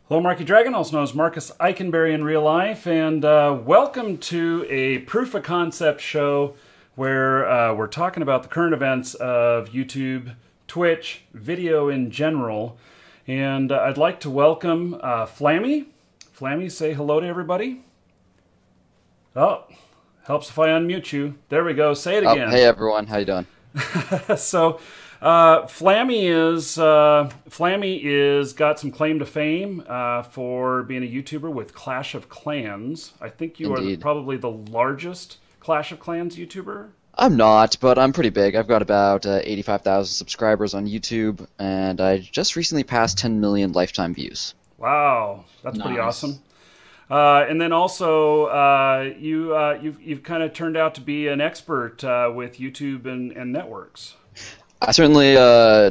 Hello, Markee Dragon, also known as Marcus Eikenberry in real life, and welcome to a proof of concept show where we're talking about the current events of YouTube, Twitch, video in general. And I'd like to welcome Flammy. Flammy, say hello to everybody. Oh, helps if I unmute you. There we go. Say it again. Oh, hey everyone, how you doing? So, Flammy is got some claim to fame for being a YouTuber with Clash of Clans. I think you Indeed. are probably the largest Clash of Clans YouTuber. I'm not, but I'm pretty big. I've got about 85,000 subscribers on YouTube, and I just recently passed 10 million lifetime views. Wow, that's pretty Nice. awesome. And then also, you've kind of turned out to be an expert with YouTube and networks. I certainly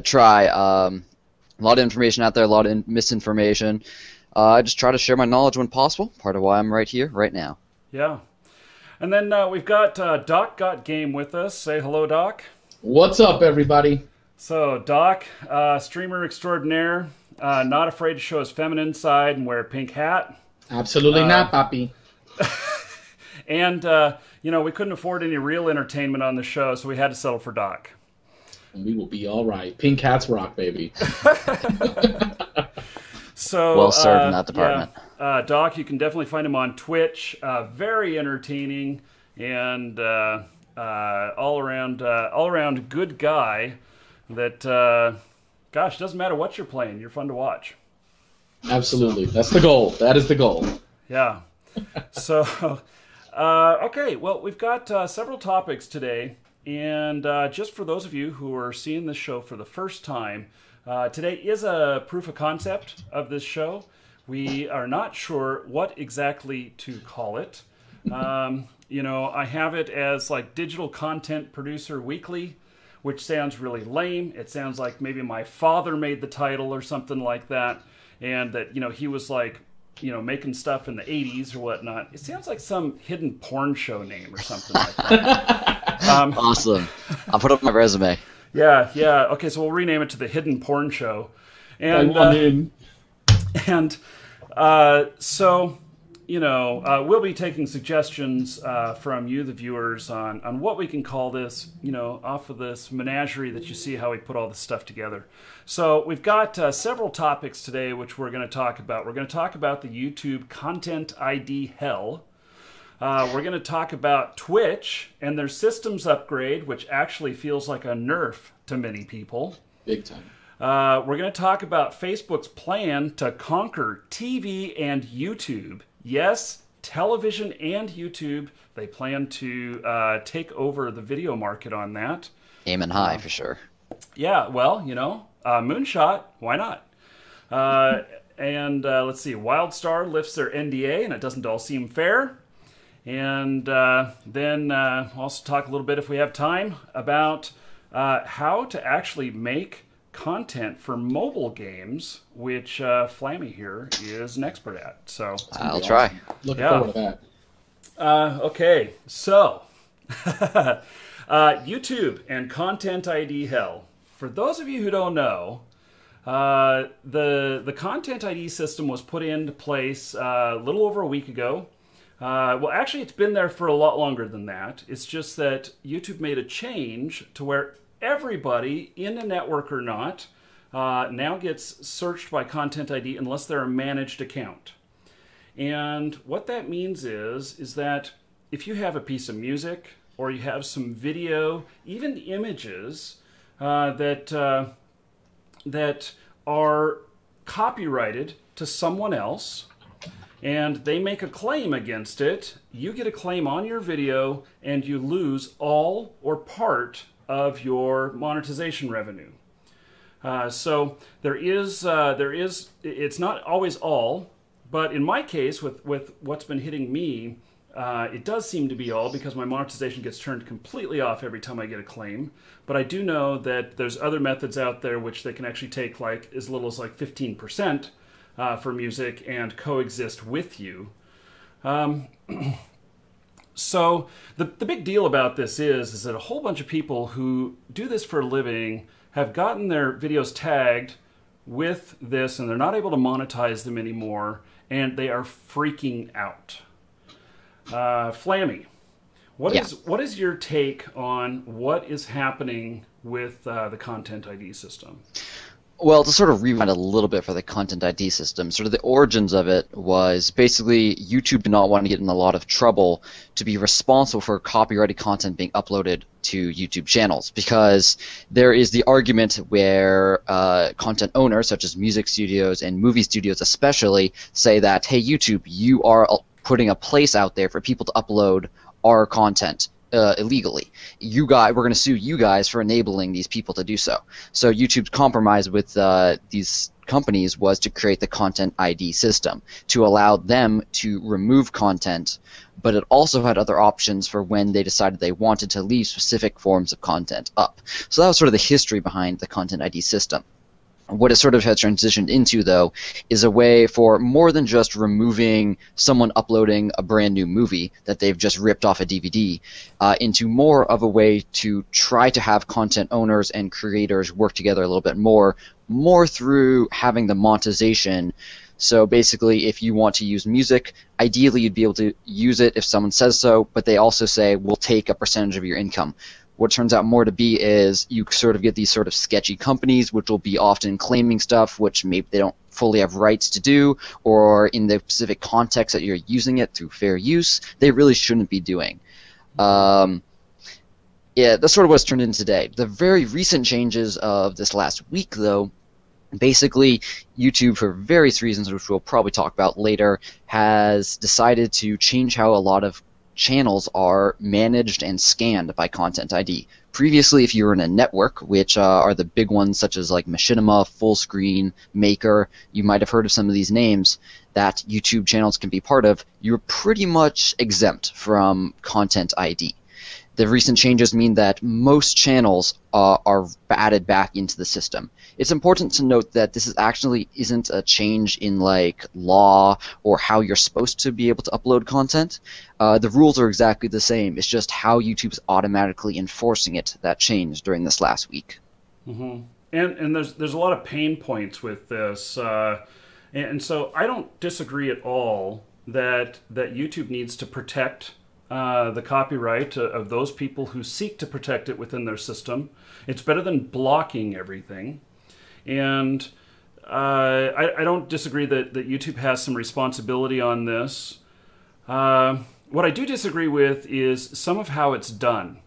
try. A lot of information out there, a lot of misinformation. I just try to share my knowledge when possible, part of why I'm right here, right now. Yeah. And then we've got Doc Gotgame with us. Say hello, Doc. What's up, everybody? So, Doc, streamer extraordinaire, not afraid to show his feminine side and wear a pink hat. Absolutely not, Papi. And, we couldn't afford any real entertainment on the show, so we had to settle for Doc. And we will be all right. Pink hats rock, baby. So, Well served in that department. Yeah, Doc, you can definitely find him on Twitch. Very entertaining and all around good guy that, gosh, doesn't matter what you're playing. You're fun to watch. Absolutely. That's the goal. That is the goal. Yeah. So, okay, well, we've got several topics today. And just for those of you who are seeing this show for the first time, today is a proof of concept of this show. We are not sure what exactly to call it. I have it as like Digital Content Producer Weekly, which sounds really lame. It sounds like maybe my father made the title or something like that. And that, he was like, making stuff in the 80s or whatnot. It sounds like some hidden porn show name or something like that. Awesome. I'll put up my resume. Yeah. Okay, so we'll rename it to the Hidden Porn Show. And we'll be taking suggestions from you, the viewers, on what we can call this, off of this menagerie that you see how we put all this stuff together. So we've got several topics today which we're going to talk about. We're going to talk about the YouTube Content ID hell. We're going to talk about Twitch and their systems upgrade, which actually feels like a nerf to many people. Big time. We're going to talk about Facebook's plan to conquer TV and YouTube. Yes, television and YouTube. They plan to take over the video market on that. Aiming high, for sure. Yeah, well, moonshot, why not? And let's see, Wildstar lifts their NDA, and it doesn't all seem fair. And then also talk a little bit, if we have time, about how to actually make content for mobile games, which Flammy here is an expert at. So I'll try. Looking forward to that. okay, so YouTube and Content ID hell. For those of you who don't know, the Content ID system was put into place a little over a week ago. Well, actually, it's been there for a lot longer than that. It's just that YouTube made a change to where everybody, in a network or not, now gets searched by Content ID unless they're a managed account. And what that means is that if you have a piece of music or you have some video, even images that are copyrighted to someone else, and they make a claim against it, you get a claim on your video and you lose all or part of your monetization revenue. So it's not always all, but in my case, with what's been hitting me, it does seem to be all, because my monetization gets turned completely off every time I get a claim. But I do know that there's other methods out there which they can actually take like as little as like 15% for music and coexist with you. So the big deal about this is that a whole bunch of people who do this for a living have gotten their videos tagged with this, and they're not able to monetize them anymore, and they are freaking out. Flammy, what is your take on what is happening with the Content ID system? Well, to sort of rewind a little bit for the Content ID system, sort of the origins of it was basically YouTube did not want to get in a lot of trouble to be responsible for copyrighted content being uploaded to YouTube channels, because there is the argument where content owners, such as music studios and movie studios especially, say that, hey, YouTube, you are putting a place out there for people to upload our content illegally. We're going to sue you guys for enabling these people to do so. So YouTube's compromise with these companies was to create the Content ID system to allow them to remove content, but it also had other options for when they decided they wanted to leave specific forms of content up. So that was sort of the history behind the Content ID system. What it sort of has transitioned into, though, is a way for more than just removing someone uploading a brand new movie that they've just ripped off a DVD, into more of a way to try to have content owners and creators work together a little bit more through having the monetization. So basically, if you want to use music, ideally you'd be able to use it if someone says so, but they also say, we'll take a percentage of your income. What turns out more to be is you sort of get these sort of sketchy companies which will be often claiming stuff which maybe they don't fully have rights to do, or in the specific context that you're using it through fair use, they really shouldn't be doing. Yeah, that's sort of what's turned into today. The very recent changes of this last week, though, basically YouTube, for various reasons which we'll probably talk about later, has decided to change how a lot of channels are managed and scanned by Content ID. Previously, if you were in a network, which are the big ones such as like Machinima, Fullscreen, Maker, you might have heard of some of these names that YouTube channels can be part of, you're pretty much exempt from Content ID. The recent changes mean that most channels are added back into the system. It's important to note that this actually isn't a change in like law or how you're supposed to be able to upload content. The rules are exactly the same. It's just how YouTube's automatically enforcing it that changed during this last week. Mm-hmm. And there's a lot of pain points with this, and so I don't disagree at all that YouTube needs to protect the copyright of those people who seek to protect it within their system. It's better than blocking everything. And I don't disagree that YouTube has some responsibility on this. What I do disagree with is some of how it's done.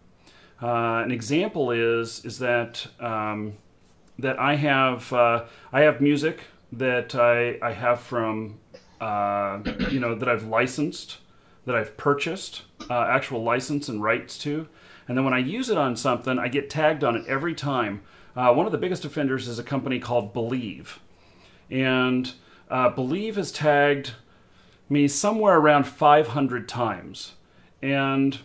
An example is that that I have music that I have from that I've licensed, that I've purchased actual license and rights to, and then when I use it on something, I get tagged on it every time. One of the biggest offenders is a company called Believe, and Believe has tagged me somewhere around 500 times, and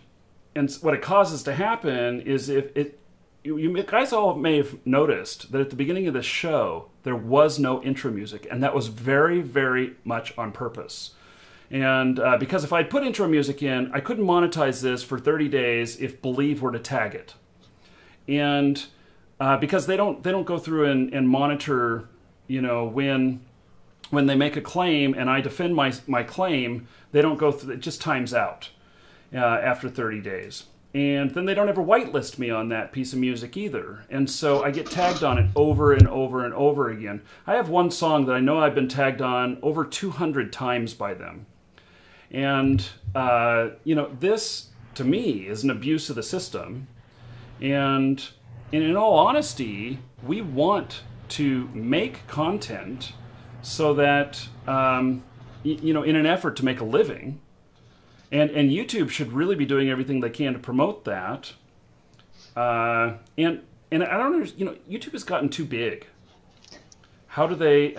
what it causes to happen is you guys all may have noticed that at the beginning of the show there was no intro music, and that was very, very much on purpose. And because if I'd put intro music in, I couldn't monetize this for 30 days if Believe were to tag it. And because they don't go through and monitor, when they make a claim and I defend my claim, they don't go through, it just times out after 30 days. And then they don't ever whitelist me on that piece of music either. And so I get tagged on it over and over and over again. I have one song that I know I've been tagged on over 200 times by them. And, this, to me, is an abuse of the system. And in all honesty, we want to make content so that, in an effort to make a living, and YouTube should really be doing everything they can to promote that. And I don't understand, YouTube has gotten too big. How do they,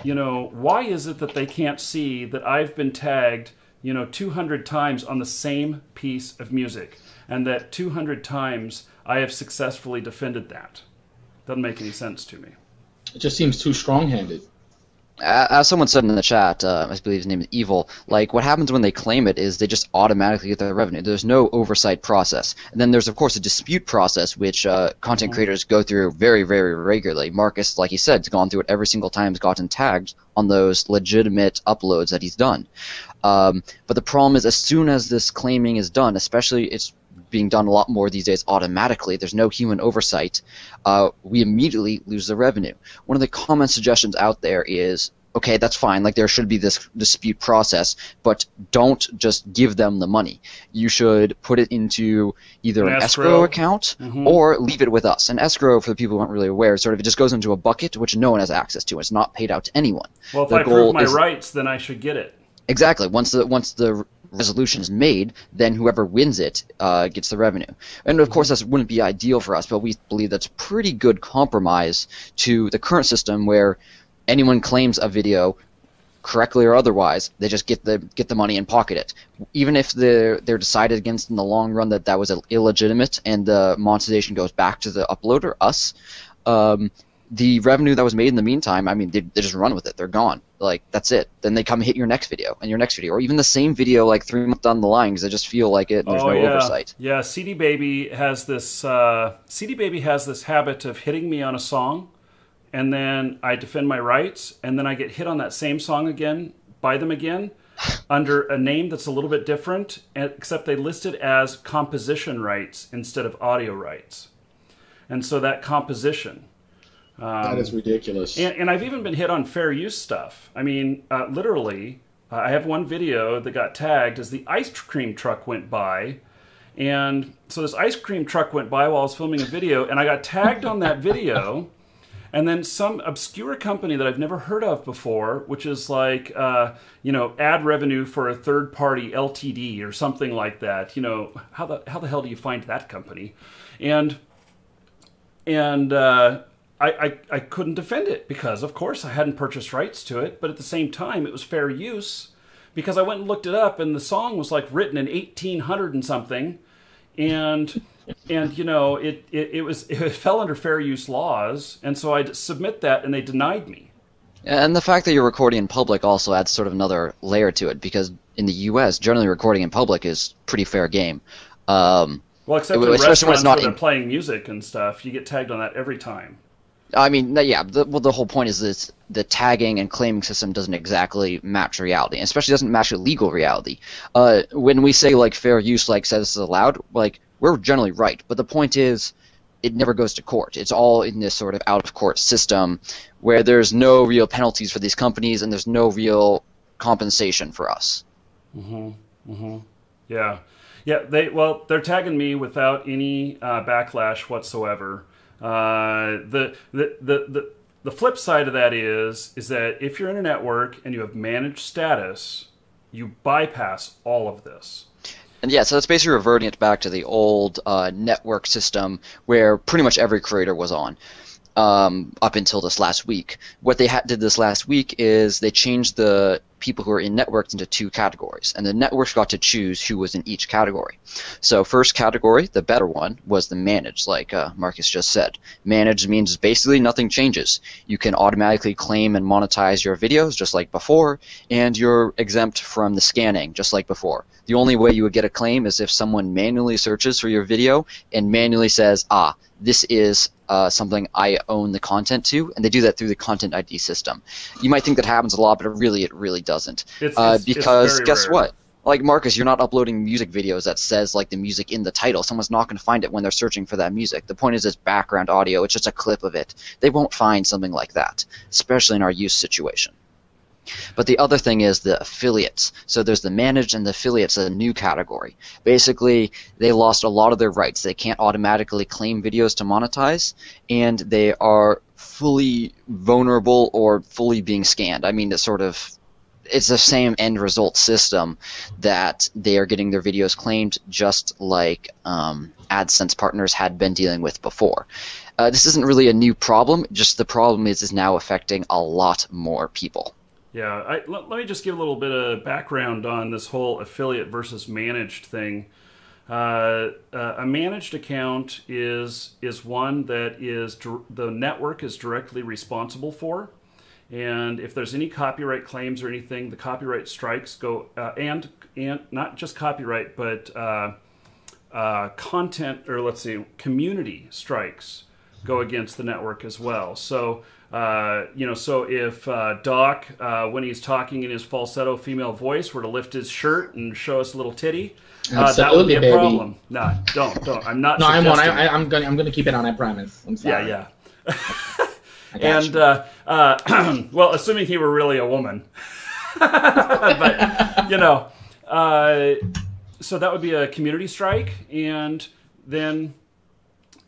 why is it that they can't see that I've been tagged, 200 times on the same piece of music, and that 200 times I have successfully defended that? Doesn't make any sense to me. It just seems too strong-handed. As someone said in the chat, I believe his name is Evil, like what happens when they claim it is they just automatically get their revenue. There's no oversight process. And then there's, of course, a dispute process, which content creators go through very, very regularly. Marcus, like he said, has gone through it every single time, has gotten tagged on those legitimate uploads that he's done. But the problem is, as soon as this claiming is done, especially it's being done a lot more these days automatically, there's no human oversight, we immediately lose the revenue. One of the common suggestions out there is, okay, that's fine, like there should be this dispute process, but don't just give them the money. You should put it into either an escrow account or leave it with us. An escrow, for the people who aren't really aware, sort of it just goes into a bucket which no one has access to. It's not paid out to anyone. Well, if I prove my rights, then I should get it. Exactly. Once the resolution is made, then whoever wins it gets the revenue. And of course, that wouldn't be ideal for us, but we believe that's pretty good compromise to the current system where anyone claims a video, correctly or otherwise, they just get the money and pocket it. Even if they're decided against in the long run that was illegitimate and the monetization goes back to the uploader, us, the revenue that was made in the meantime, I mean, they just run with it. They're gone. Like, that's it. Then they come hit your next video and your next video, or even the same video like 3 months down the line because they just feel like it and there's no oversight. Yeah, CD Baby has this habit of hitting me on a song, and then I defend my rights, and then I get hit on that same song again, by them again, under a name that's a little bit different, except they list it as composition rights instead of audio rights. And so that composition... that is ridiculous. And I've even been hit on fair use stuff. I mean, literally, I have one video that got tagged as the ice cream truck went by. And so this ice cream truck went by while I was filming a video, and I got tagged on that video. And then some obscure company that I've never heard of before, which is like, ad revenue for a third-party LTD or something like that. You know, how the hell do you find that company? And I couldn't defend it because, of course, I hadn't purchased rights to it. But at the same time, it was fair use because I went and looked it up, and the song was like written in 1800 and something, and you know it fell under fair use laws, and so I submit that, and they denied me. And the fact that you're recording in public also adds sort of another layer to it because in the U.S., generally recording in public is pretty fair game. Well, except in restaurants when it's not where they're playing music and stuff, you get tagged on that every time. I mean, yeah. The whole point is that the tagging and claiming system doesn't exactly match reality, and especially doesn't match legal reality. When we say like fair use, like says this is allowed, like we're generally right, but the point is, it never goes to court. It's all in this sort of out of court system where there's no real penalties for these companies and there's no real compensation for us. Yeah. They're tagging me without any backlash whatsoever. The flip side of that is that if you're in a network and you have managed status, you bypass all of this. And yeah, so that's basically reverting it back to the old network system where pretty much every creator was on up until this last week. What they did this last week is they changed the people who are in networks into 2 categories, and the networks got to choose who was in each category. So first category, the better one, was the managed, like Marcus just said. Managed means basically nothing changes. You can automatically claim and monetize your videos just like before, and you're exempt from the scanning just like before. The only way you would get a claim is if someone manually searches for your video and manually says, this is something I own the content to, and they do that through the content ID system. You might think that happens a lot, but it really doesn't. Because guess what? Like Marcus, you're not uploading music videos that says like the music in the title. Someone's not going to find it when they're searching for that music. The point is it's background audio. It's just a clip of it. They won't find something like that, especially in our use situation. But the other thing is the affiliates. So there's the managed and the affiliates, a new category. Basically, they lost a lot of their rights. They can't automatically claim videos to monetize, and they are fully vulnerable or fully being scanned. I mean, it's the same end result system that they are getting their videos claimed just like AdSense partners had been dealing with before. This isn't really a new problem, just the problem is now affecting a lot more people. Yeah, let me just give a little bit of background on this whole affiliate versus managed thing. A managed account is one that the network is directly responsible for, And if there's any copyright claims or anything, the copyright strikes go, and not just copyright, but content, or let's see, community strikes go against the network as well. So, so if Doc, when he's talking in his falsetto female voice, were to lift his shirt and show us a little titty, that would be a problem. No, don't. I'm not. No, I won't. I'm gonna keep it on. I promise. I'm sorry. Yeah. And well, assuming he were really a woman, but so that would be a community strike, and then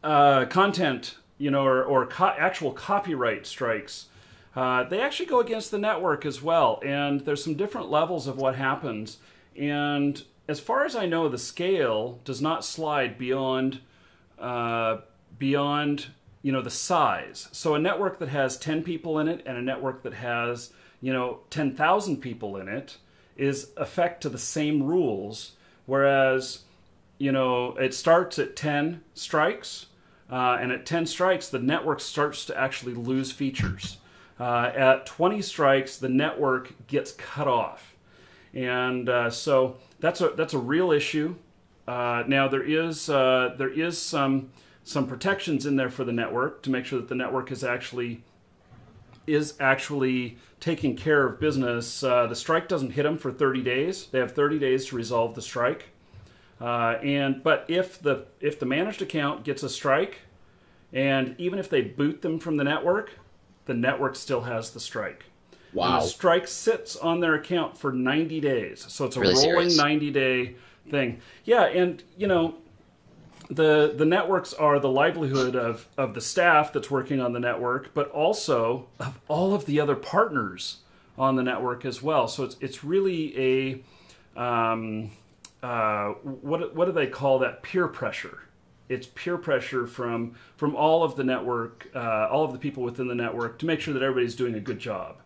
content, actual copyright strikes. They actually go against the network as well, and there's some different levels of what happens. And as far as I know, the scale does not slide beyond the size. So a network that has 10 people in it and a network that has 10,000 people in it is affect to the same rules. Whereas it starts at 10 strikes, and at 10 strikes the network starts to actually lose features. At 20 strikes the network gets cut off, and so that's a real issue. Now there is some protections in there for the network to make sure that the network is actually taking care of business. The strike doesn't hit them for 30 days. They have 30 days to resolve the strike. But if the managed account gets a strike, and even if they boot them from the network still has the strike. Wow. And the strike sits on their account for 90 days. So it's a really rolling serious. 90-day thing. Yeah, and the networks are the livelihood of the staff that's working on the network, but also of all of the other partners on the network as well. So it's really a what do they call that? Peer pressure. It's peer pressure from all of the network, all of the people within the network, to make sure that everybody's doing a good job.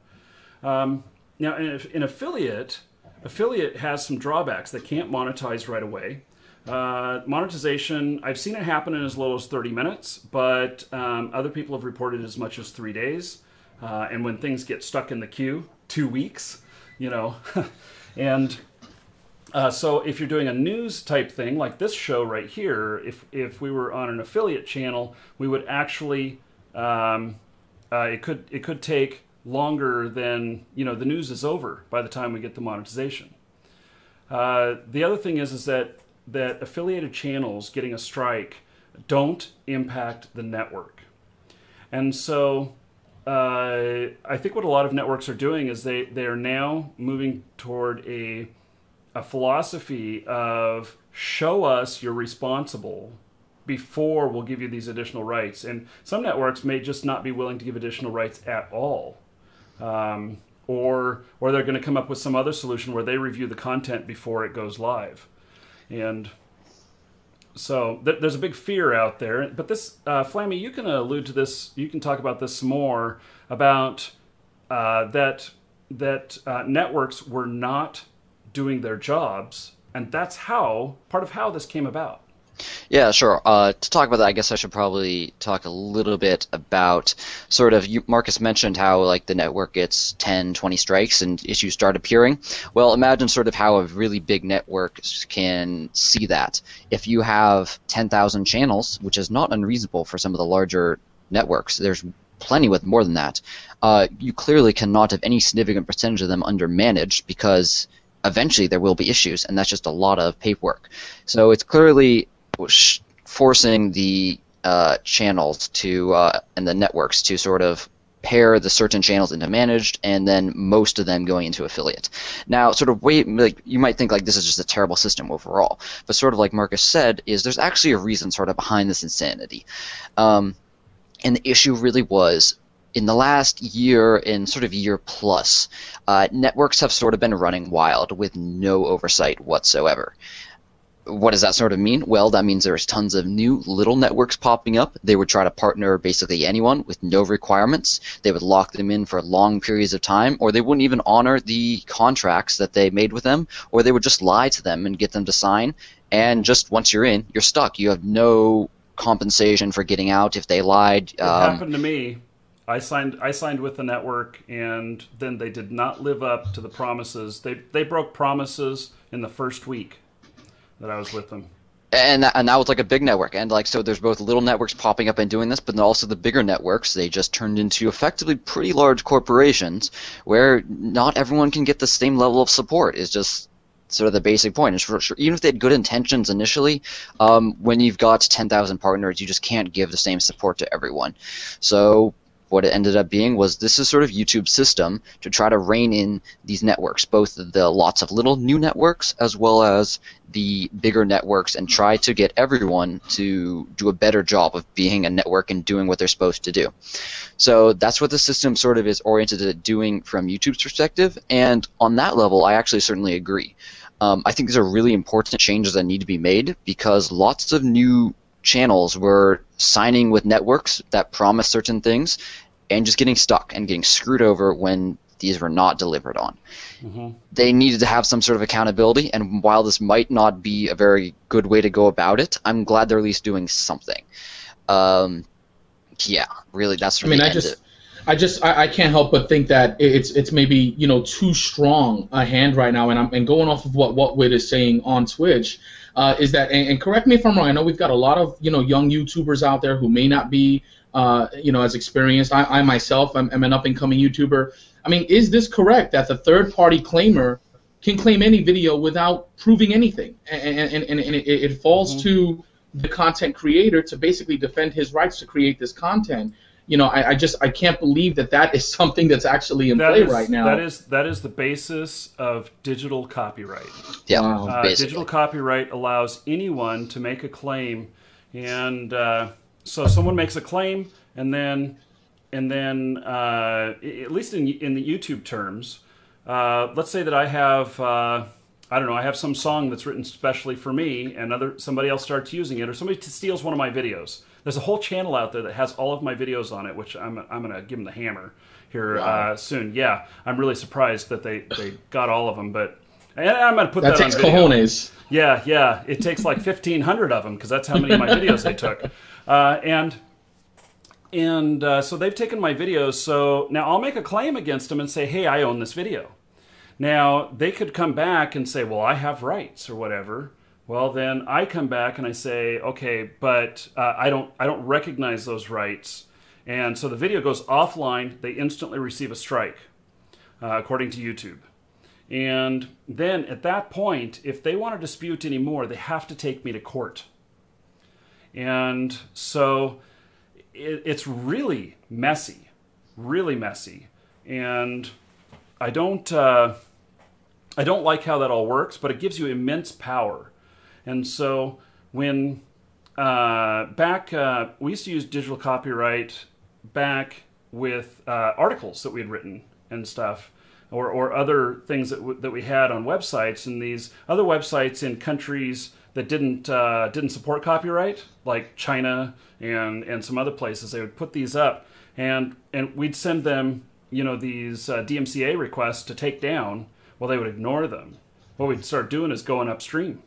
Now, an affiliate has some drawbacks. They can't monetize right away. Monetization, I've seen it happen in as little as 30 minutes, but other people have reported as much as 3 days. And when things get stuck in the queue, 2 weeks, and so if you're doing a news type thing like this show right here, if we were on an affiliate channel, we would actually, it could take longer than, the news is over by the time we get the monetization. The other thing is that affiliated channels getting a strike don't impact the network. And so I think what a lot of networks are doing is they are now moving toward a philosophy of show us you're responsible before we'll give you these additional rights. And some networks may just not be willing to give additional rights at all. Or they're going to come up with some other solution where they review the content before it goes live. And so there's a big fear out there. But this, Flammy, you can allude to this. You can talk about this some more, about that networks were not doing their jobs, and that's part of how this came about. Yeah, sure. To talk about that, I guess I should probably talk a little bit about sort of, Marcus mentioned how like the network gets 10, 20 strikes and issues start appearing. Well, imagine sort of how a really big network can see that. If you have 10,000 channels, which is not unreasonable for some of the larger networks, there's plenty with more than that, you clearly cannot have any significant percentage of them undermanaged, because eventually there will be issues, and that's just a lot of paperwork. So it's clearly forcing the channels to and the networks to sort of pair the certain channels into managed, and then most of them going into affiliate. Now, sort of you might think like this is just a terrible system overall, but sort of like Marcus said, is there's actually a reason sort of behind this insanity, and the issue really was, in the last year and sort of year plus, networks have sort of been running wild with no oversight whatsoever. What does that sort of mean? Well, that means there's tons of new little networks popping up. They would try to partner basically anyone with no requirements. They would lock them in for long periods of time, or they wouldn't even honor the contracts that they made with them, or they would just lie to them and get them to sign, and just once you're in, you're stuck. You have no compensation for getting out if they lied. It happened to me. I signed with the network, and then they did not live up to the promises. They broke promises in the first week that I was with them. And that was like a big network, and like so there's both little networks popping up and doing this, but then also the bigger networks. They just turned into effectively pretty large corporations where not everyone can get the same level of support. Is just sort of the basic point. And sure, even if they had good intentions initially, when you've got 10,000 partners, you just can't give the same support to everyone. So what it ended up being was this is sort of YouTube's system to try to rein in these networks, both the lots of little new networks as well as the bigger networks, and try to get everyone to do a better job of being a network and doing what they're supposed to do. So that's what the system sort of is oriented at doing from YouTube's perspective, and on that level I actually certainly agree. I think these are really important changes that need to be made, because lots of new channels were signing with networks that promise certain things and just getting stuck and getting screwed over when these were not delivered on. Mm-hmm. They needed to have some sort of accountability, and while this might not be a very good way to go about it, I'm glad they're at least doing something. Yeah, really, that's really I can't help but think that it's maybe too strong a hand right now, and going off of what Whit is saying on Twitch. Is that, and correct me if I'm wrong, I know we've got a lot of young YouTubers out there who may not be as experienced. I myself am an up-and-coming YouTuber. I mean, is this correct that the third-party claimer can claim any video without proving anything, and it falls to the content creator to basically defend his rights to create this content? I can't believe that is something that's actually in play right now. That is the basis of digital copyright. Yeah, wow. Digital copyright allows anyone to make a claim, and so someone makes a claim, and then at least in the YouTube terms, let's say that I have I have some song that's written specially for me, and somebody else starts using it, or somebody steals one of my videos. There's a whole channel out there that has all of my videos on it, which I'm going to give them the hammer here soon. Yeah, I'm really surprised that they got all of them, but I'm going to put that on video. That takes cojones. Yeah, it takes like 1,500 of them, because that's how many of my videos they took. So they've taken my videos, so now I'll make a claim against them and say, hey, I own this video. Now, they could come back and say, well, I have rights or whatever. Well, then I come back and I say, okay, but I don't recognize those rights. And so the video goes offline. They instantly receive a strike, according to YouTube. And then at that point, if they want to dispute anymore, they have to take me to court. And so it's really messy, really messy. And I don't like how that all works, but it gives you immense power. And so when we used to use digital copyright back with articles that we had written and stuff, or other things that we had on websites, and these other websites in countries that didn't support copyright, like China and some other places. They would put these up, and we'd send them these DMCA requests to take down. Well, they would ignore them. What we'd start doing is going upstream.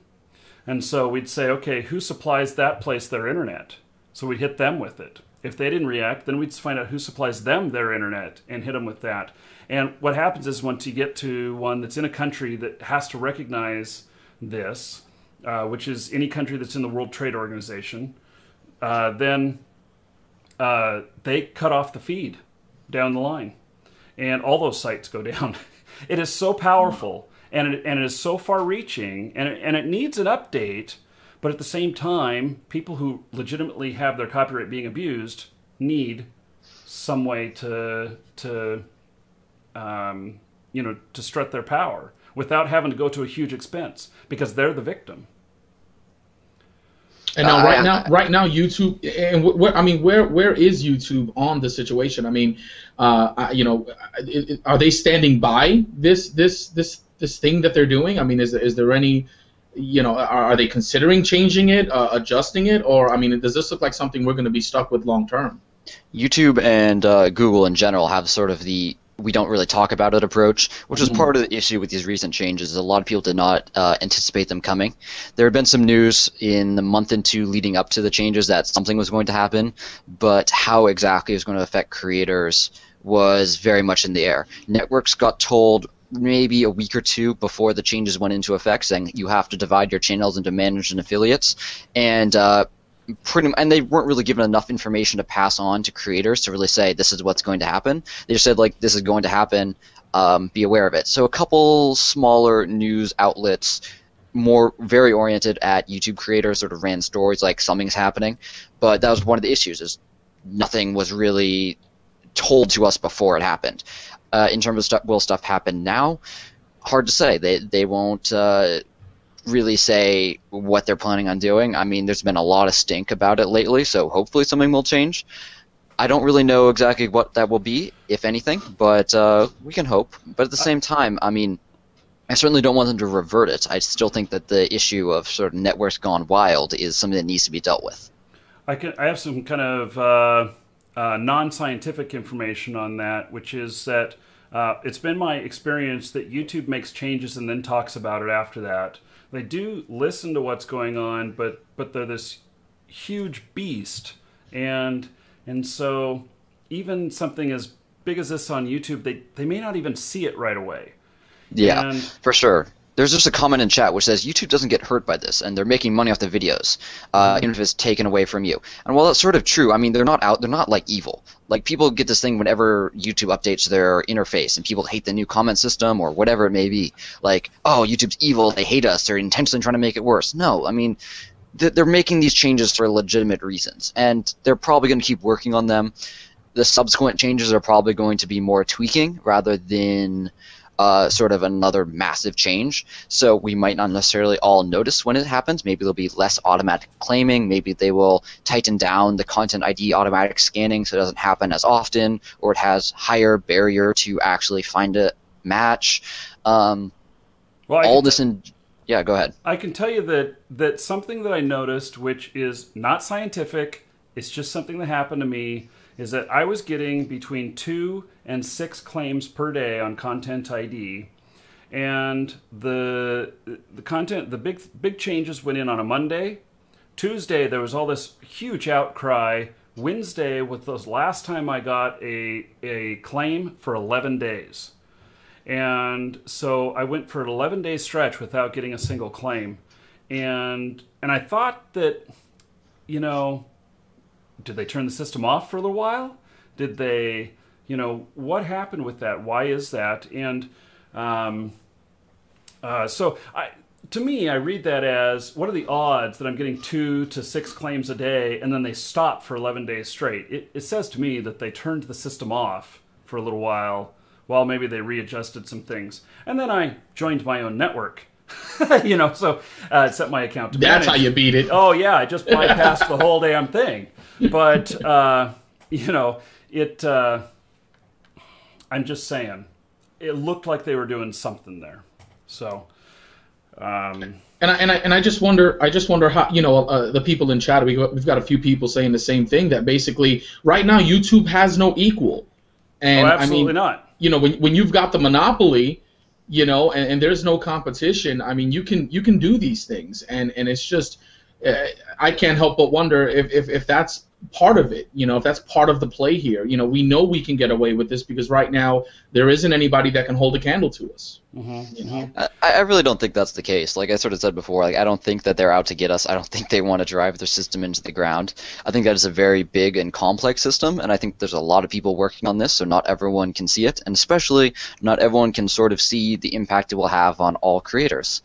And so we'd say, okay, who supplies that place their internet? So we'd hit them with it. If they didn't react, then we'd find out who supplies them their internet and hit them with that. And what happens is once you get to one that's in a country that has to recognize this, which is any country that's in the World Trade Organization, then they cut off the feed down the line. And all those sites go down. It is so powerful. And it is so far-reaching, and it needs an update, but at the same time, people who legitimately have their copyright being abused need some way to strut their power without having to go to a huge expense, because they're the victim. And now, right now, YouTube, and where is YouTube on the situation? I mean, are they standing by this thing that they're doing? I mean, is there any, are they considering changing it, adjusting it, or does this look like something we're going to be stuck with long term? YouTube and Google in general have sort of the we don't really talk about it approach, which was part of the issue with these recent changes. A lot of people did not anticipate them coming. There had been some news in the month and two leading up to the changes that something was going to happen, but how exactly it was going to affect creators was very much in the air. Networks got told maybe a week or two before the changes went into effect, saying you have to divide your channels into managed and affiliates, and and they weren't really given enough information to pass on to creators to really say this is what's going to happen. They just said, like, this is going to happen, be aware of it. So a couple smaller news outlets, very oriented at YouTube creators, sort of ran stories like something's happening, but that was one of the issues, is nothing was really told to us before it happened. In terms of will stuff happen now? Hard to say. They won't really say what they're planning on doing. I mean, there's been a lot of stink about it lately, so hopefully something will change. I don't really know exactly what that will be, if anything, but we can hope. But at the same time, I mean, I certainly don't want them to revert it. I still think that the issue of sort of networks gone wild is something that needs to be dealt with. I have some kind of non-scientific information on that, which is that it's been my experience that YouTube makes changes and then talks about it after that. They do listen to what's going on, but they're this huge beast, and so even something as big as this on YouTube, they may not even see it right away. Yeah, for sure. There's just a comment in chat which says YouTube doesn't get hurt by this, and they're making money off the videos, even if it's taken away from you. And while that's sort of true, I mean, they're not like evil. Like, people get this thing whenever YouTube updates their interface, and people hate the new comment system or whatever it may be. Like, oh, YouTube's evil, they hate us, they're intentionally trying to make it worse. No, I mean, they're making these changes for legitimate reasons, and they're probably going to keep working on them. The subsequent changes are probably going to be more tweaking rather than sort of another massive change. So we might not necessarily all notice when it happens. Maybe there'll be less automatic claiming. Maybe they will tighten down the content ID automatic scanning so it doesn't happen as often, or it has higher barrier to actually find a match. Yeah, go ahead. I can tell you that something that I noticed, which is not scientific, it's just something that happened to me, is that I was getting between 2 and 6 claims per day on Content ID, and the big changes went in on a Monday. Tuesday there was all this huge outcry. Wednesday was the last time I got a claim for 11 days, and so I went for an 11-day stretch without getting a single claim, and I thought that, you know, did they turn the system off for a little while? Did they, you know, what happened with that? Why is that? And to me, I read that as, what are the odds that I'm getting 2 to 6 claims a day and then they stop for 11 days straight? It says to me that they turned the system off for a little while maybe they readjusted some things. And then I joined my own network. You know, so set my account to manage. That's how you beat it. Oh, yeah, I just bypassed the whole damn thing. But, you know, I'm just saying, it looked like they were doing something there. So, and I just wonder how, you know, the people in chat, we've got a few people saying the same thing, that basically right now YouTube has no equal. And absolutely not. You know, when you've got the monopoly, you know, and there's no competition, I mean, you can do these things, and it's just, I can't help but wonder if that's part of it, you know, if that's part of the play here. You know, we know we can get away with this because right now there isn't anybody that can hold a candle to us. Mm-hmm. You know? I really don't think that's the case. Like I sort of said before, like, I don't think that they're out to get us. I don't think they want to drive their system into the ground. I think that is a very big and complex system, and I think there's a lot of people working on this, so not everyone can see it, and especially not everyone can sort of see the impact it will have on all creators.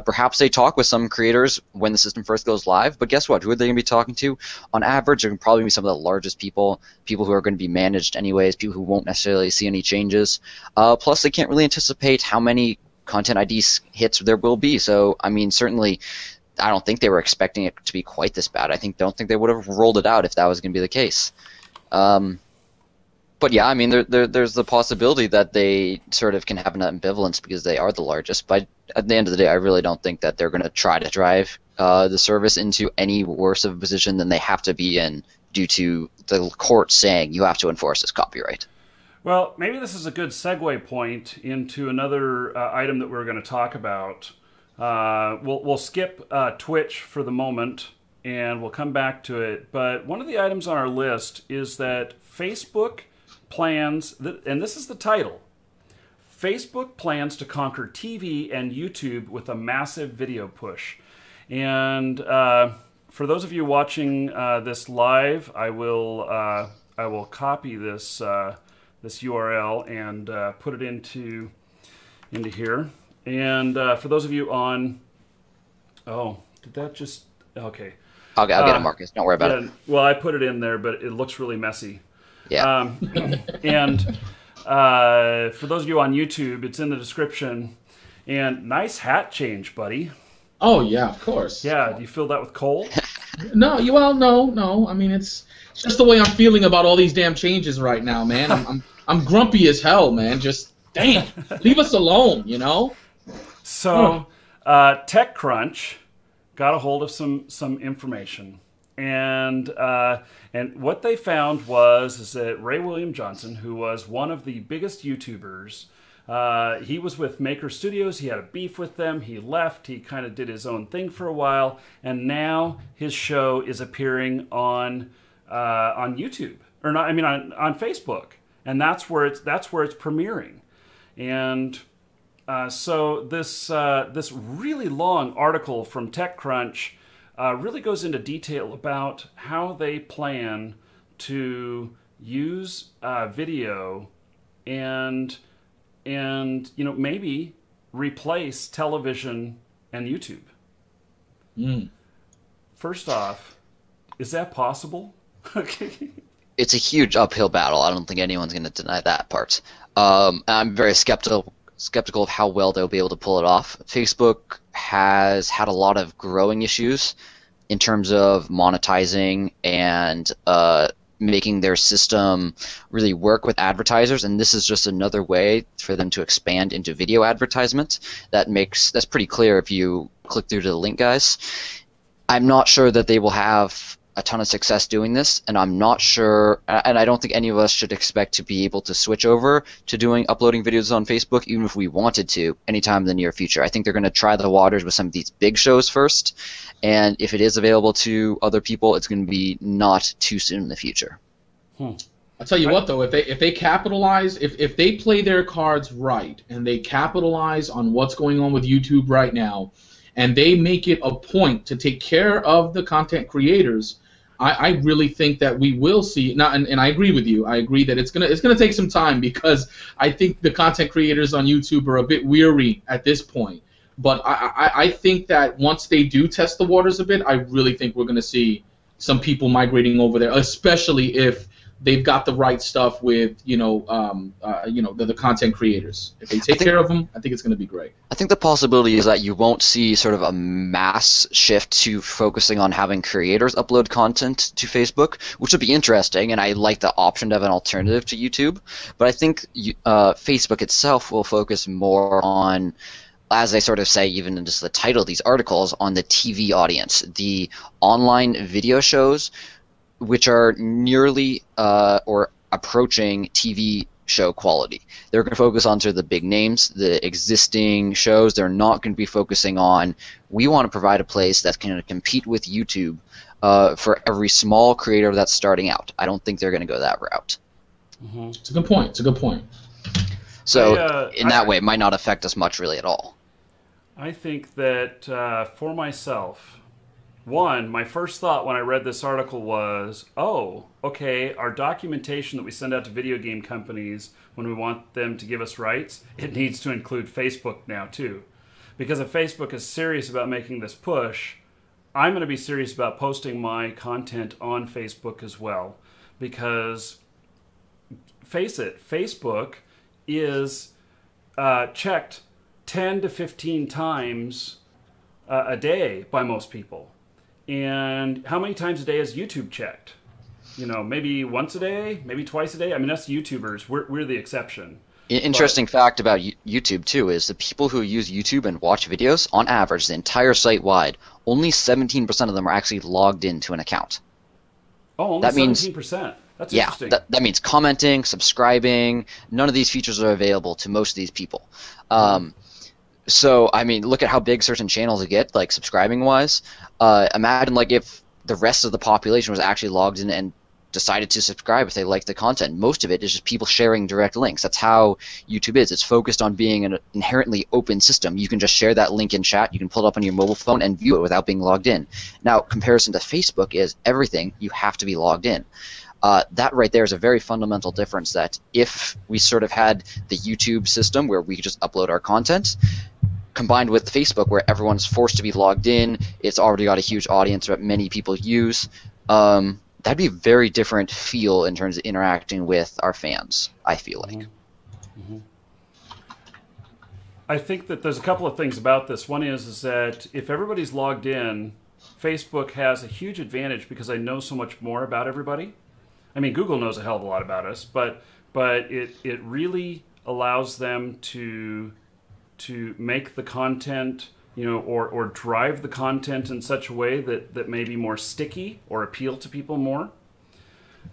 Perhaps they talk with some creators when the system first goes live, but guess what? Who are they going to be talking to? On average, they're going to probably be some of the largest people who are going to be managed anyways, people who won't necessarily see any changes. Plus, they can't really anticipate how many Content ID hits there will be. So, I mean, certainly, I don't think they were expecting it to be quite this bad. Don't think they would have rolled it out if that was going to be the case. But yeah, I mean, there's the possibility that they sort of can have an ambivalence because they are the largest. But at the end of the day, I really don't think that they're going to try to drive the service into any worse of a position than they have to be in due to the court saying you have to enforce this copyright. Well, maybe this is a good segue point into another item that we're going to talk about. We'll skip Twitch for the moment, and we'll come back to it. But one of the items on our list is that Facebook plans, and this is the title, Facebook plans to conquer TV and YouTube with a massive video push. And for those of you watching this live, I will copy this URL and put it into here. And for those of you on, did that just okay? I'll get it, Marcus. Don't worry about it. Well, I put it in there, but it looks really messy. Yeah. And for those of you on YouTube, it's in the description. And nice hat change, buddy. Oh yeah, of course. Yeah, do you fill that with coal? No. I mean, it's just the way I'm feeling about all these damn changes right now, man. I'm grumpy as hell, man. Just damn, leave us alone, you know. So, TechCrunch got a hold of some information, and what they found is that Ray William Johnson, who was one of the biggest YouTubers, he was with Maker Studios. He had a beef with them. He left. He kind of did his own thing for a while, and now his show is appearing on YouTube, or not? I mean, on Facebook, and that's where it's premiering, and. So this really long article from TechCrunch really goes into detail about how they plan to use video and maybe replace television and YouTube. First off, is that possible? It's a huge uphill battle. I don't think anyone's going to deny that part. I'm very skeptical of how well they'll be able to pull it off. Facebook has had a lot of growing issues in terms of monetizing and making their system really work with advertisers, and this is just another way for them to expand into video advertisement. That's pretty clear if you click through to the link, guys. I'm not sure that they will have a ton of success doing this, and I'm not sure, and I don't think any of us should expect to be able to switch over to uploading videos on Facebook, even if we wanted to, anytime in the near future. I think they're going to try the waters with some of these big shows first, and if it is available to other people, it's going to be not too soon in the future. I'll tell you what, though, if they capitalize, if they play their cards right, and they capitalize on what's going on with YouTube right now, and they make it a point to take care of the content creators, I really think that we will see. Now, and I agree with you. I agree that it's gonna take some time, because I think the content creators on YouTube are a bit weary at this point. But I think that once they do test the waters a bit, I really think we're gonna see some people migrating over there, especially if they've got the right stuff with the content creators. If they take care of them, I think it's going to be great. I think the possibility is that you won't see sort of a mass shift to focusing on having creators upload content to Facebook, which would be interesting, and I like the option to have an alternative to YouTube. But I think Facebook itself will focus more on, as they sort of say, even in just the title of these articles, on the TV audience, the online video shows, which are nearly or approaching TV show quality. They're going to focus on sort of the big names, the existing shows. They're not going to be focusing on, we want to provide a place that's going to compete with YouTube for every small creator that's starting out. I don't think they're going to go that route. Mm-hmm. It's a good point. It's a good point. So in that way, it might not affect us much really at all. I think that for myself, my first thought when I read this article was, okay, our documentation that we send out to video game companies when we want them to give us rights, it needs to include Facebook now too. Because if Facebook is serious about making this push, I'm going to be serious about posting my content on Facebook as well. Because, face it, Facebook is checked 10 to 15 times a day by most people. And how many times a day is YouTube checked? Maybe once a day, maybe twice a day. I mean, that's YouTubers. We're the exception. Interesting fact about YouTube, too, is the people who use YouTube and watch videos, on average, the entire site-wide, only 17% of them are actually logged into an account. Oh, only 17%. That's Yeah, interesting. that means commenting, subscribing. None of these features are available to most of these people. So, I mean, look at how big certain channels get, like subscribing-wise. Imagine, like, if the rest of the population was actually logged in and decided to subscribe if they liked the content. Most of it is just people sharing direct links. That's how YouTube is. It's focused on being an inherently open system. You can just share that link in chat. You can pull it up on your mobile phone and view it without being logged in. Now, comparison to Facebook is everything, you have to be logged in. That right there is a very fundamental difference, that if we sort of had the YouTube system where we could just upload our content, combined with Facebook where everyone's forced to be logged in, it's already got a huge audience that many people use, that'd be a very different feel in terms of interacting with our fans, I feel like. I think that there's a couple of things about this. One is that if everybody's logged in, Facebook has a huge advantage because I know so much more about everybody. I mean, Google knows a hell of a lot about us, but it really allows them to make the content, you know, or drive the content in such a way that may be more sticky or appeal to people more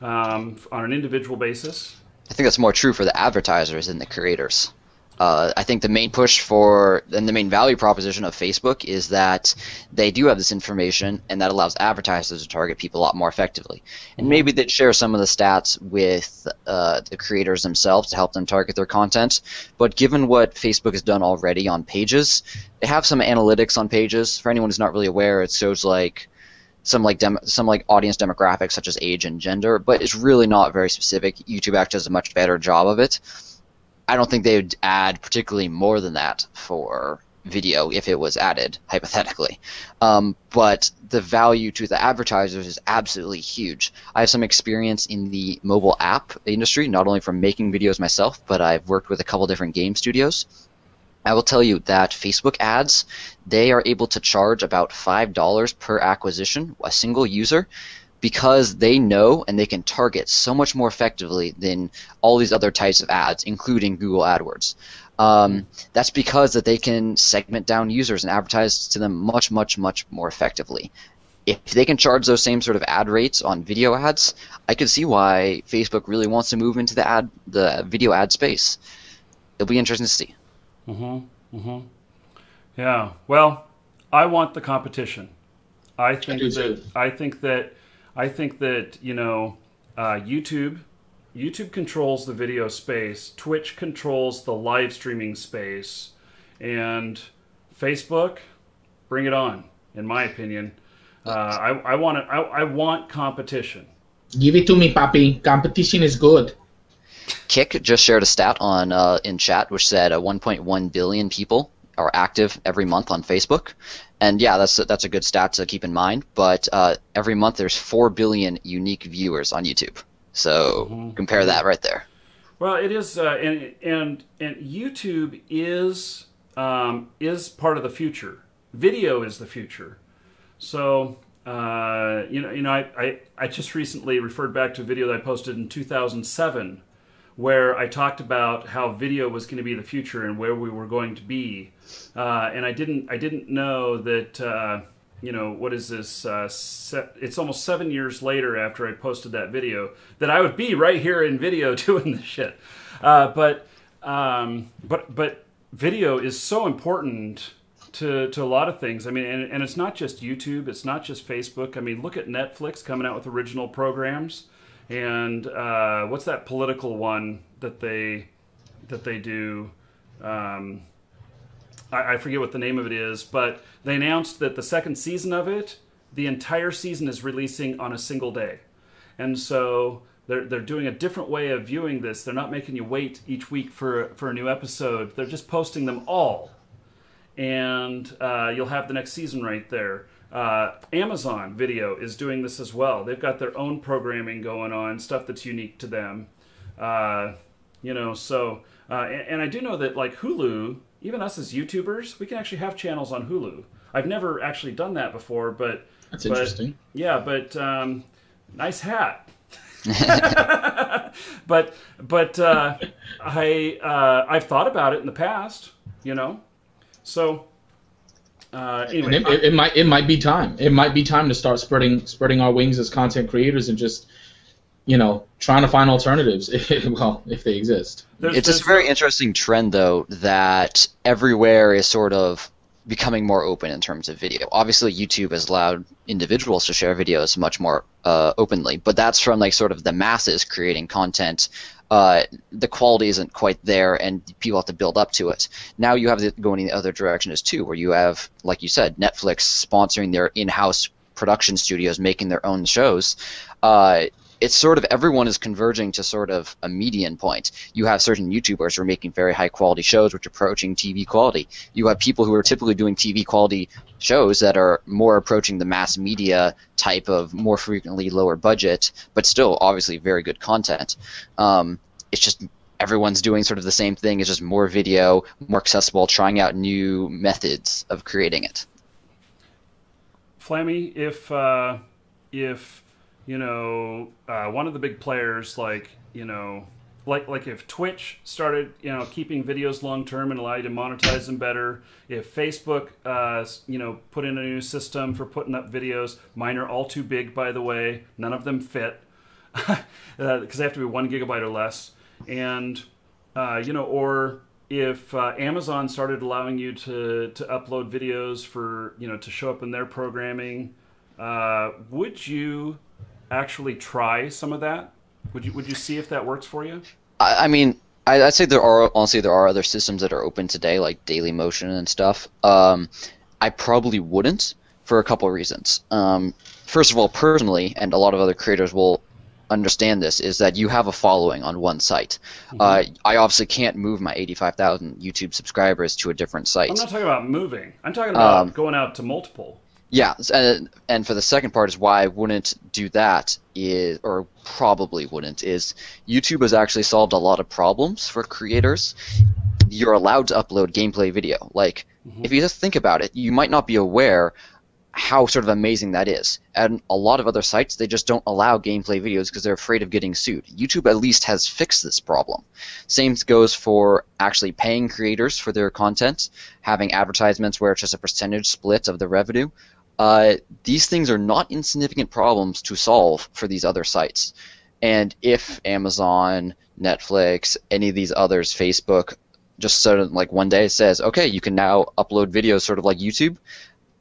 on an individual basis. I think that's more true for the advertisers than the creators. I think the main push for, and the main value proposition of Facebook is that they do have this information, and that allows advertisers to target people a lot more effectively. And maybe they'd share some of the stats with the creators themselves to help them target their content. But given what Facebook has done already on pages, they have some analytics on pages. For anyone who's not really aware, it shows like some audience demographics such as age and gender, but it's really not very specific. YouTube actually does a much better job of it. I don't think they would add particularly more than that for video if it was added, hypothetically. But the value to the advertisers is absolutely huge. I have some experience in the mobile app industry, not only from making videos myself, but I've worked with a couple different game studios. I will tell you that Facebook ads, they are able to charge about $5 per acquisition, a single user, because they know and they can target so much more effectively than all these other types of ads, including Google AdWords. That's because that they can segment down users and advertise to them much, much, much more effectively. If they can charge those same sort of ad rates on video ads, I could see why Facebook really wants to move into the video ad space. It'll be interesting to see. Yeah. Well, I want the competition. I think that you know, YouTube controls the video space, Twitch controls the live streaming space, and Facebook, bring it on. In my opinion, I want competition. Give it to me, papi. Competition is good. Kick just shared a stat on in chat, which said 1.1 billion people are active every month on Facebook. And yeah, that's a good stat to keep in mind. But every month there's 4 billion unique viewers on YouTube. So compare that right there. Well, it is, and YouTube is part of the future. Video is the future. So I just recently referred back to a video that I posted in 2007, where I talked about how video was going to be the future and where we were going to be. And I didn't know that, what is this? It's almost 7 years later after I posted that video that I would be right here in video doing this shit. But video is so important to a lot of things. I mean, and it's not just YouTube. It's not just Facebook. I mean, look at Netflix coming out with original programs. And what's that political one that they do? I forget what the name of it is, but they announced that the second season of it, the entire season is releasing on a single day. And so they're doing a different way of viewing this. They're not making you wait each week for a new episode. They're just posting them all. And you'll have the next season right there. Amazon Video is doing this as well. They've got their own programming going on, stuff that's unique to them. And I do know that, like, Hulu, even us as YouTubers, we can actually have channels on Hulu. I've never actually done that before, but that's interesting. Yeah, but nice hat. but I've thought about it in the past, So anyway, it might be time. It might be time to start spreading our wings as content creators and just trying to find alternatives. Well, if they exist. It's a very interesting trend, though, that everywhere is sort of becoming more open in terms of video. Obviously, YouTube has allowed individuals to share videos much more openly, but that's from like sort of the masses creating content. The quality isn't quite there, and people have to build up to it. Now you have it going in the other direction as too, where you have, like you said, Netflix sponsoring their in-house production studios, making their own shows. It's sort of everyone is converging to sort of a median point. You have certain YouTubers who are making very high quality shows which are approaching TV quality. You have people who are typically doing TV quality shows that are more approaching the mass media type of more frequently lower budget, but still obviously very good content. It's just everyone's doing sort of the same thing. It's just more video, more accessible, trying out new methods of creating it. Flammy, if one of the big players, like if Twitch started, keeping videos long term and allow you to monetize them better, if Facebook, put in a new system for putting up videos, mine are all too big, by the way, none of them fit, because they have to be 1 gigabyte or less, and, or if Amazon started allowing you to upload videos for, to show up in their programming, would you actually try some of that? Would you see if that works for you? I mean, I'd say there are other systems that are open today, like Dailymotion and stuff. I probably wouldn't for a couple of reasons. First of all, personally, and a lot of other creators will understand this, is that you have a following on one site. Mm-hmm. I obviously can't move my 85,000 YouTube subscribers to a different site. I'm not talking about moving. I'm talking about going out to multiple. Yeah, and for the second part is why I wouldn't do that or probably wouldn't, is YouTube has actually solved a lot of problems for creators. You're allowed to upload gameplay video. Like, if you just think about it, you might not be aware how sort of amazing that is. And a lot of other sites, they just don't allow gameplay videos because they're afraid of getting sued. YouTube at least has fixed this problem. Same goes for actually paying creators for their content, having advertisements where it's just a percentage split of the revenue. These things are not insignificant problems to solve for these other sites. And if Amazon, Netflix, any of these others, Facebook, just sort of like one day says, okay, you can now upload videos sort of like YouTube,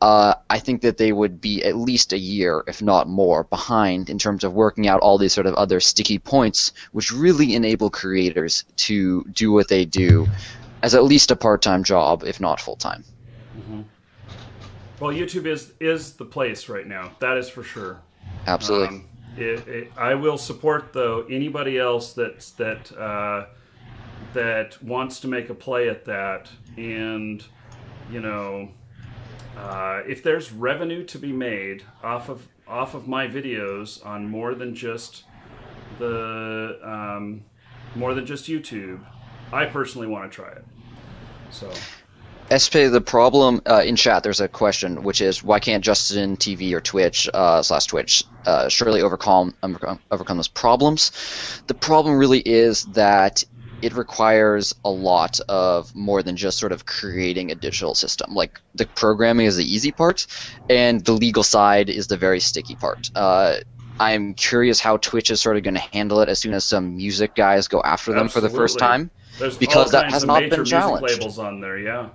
I think that they would be at least a year, if not more, behind in terms of working out all these sort of other sticky points, which really enable creators to do what they do as at least a part-time job, if not full-time. Mm-hmm. Well, YouTube is the place right now. That is for sure. Absolutely. I will support, though, anybody else that wants to make a play at that, and if there's revenue to be made off of my videos on more than just YouTube, I personally want to try it. So, SP, the problem in chat, there's a question, which is why can't Justin TV or Twitch /Twitch surely overcome those problems? The problem really is that it requires a lot of more than just sort of creating a digital system. Like, the programming is the easy part, and the legal side is the very sticky part. I'm curious how Twitch is sort of going to handle it as soon as some music guys go after them for the first time. Because that has not been challenged. Music labels on there, yeah.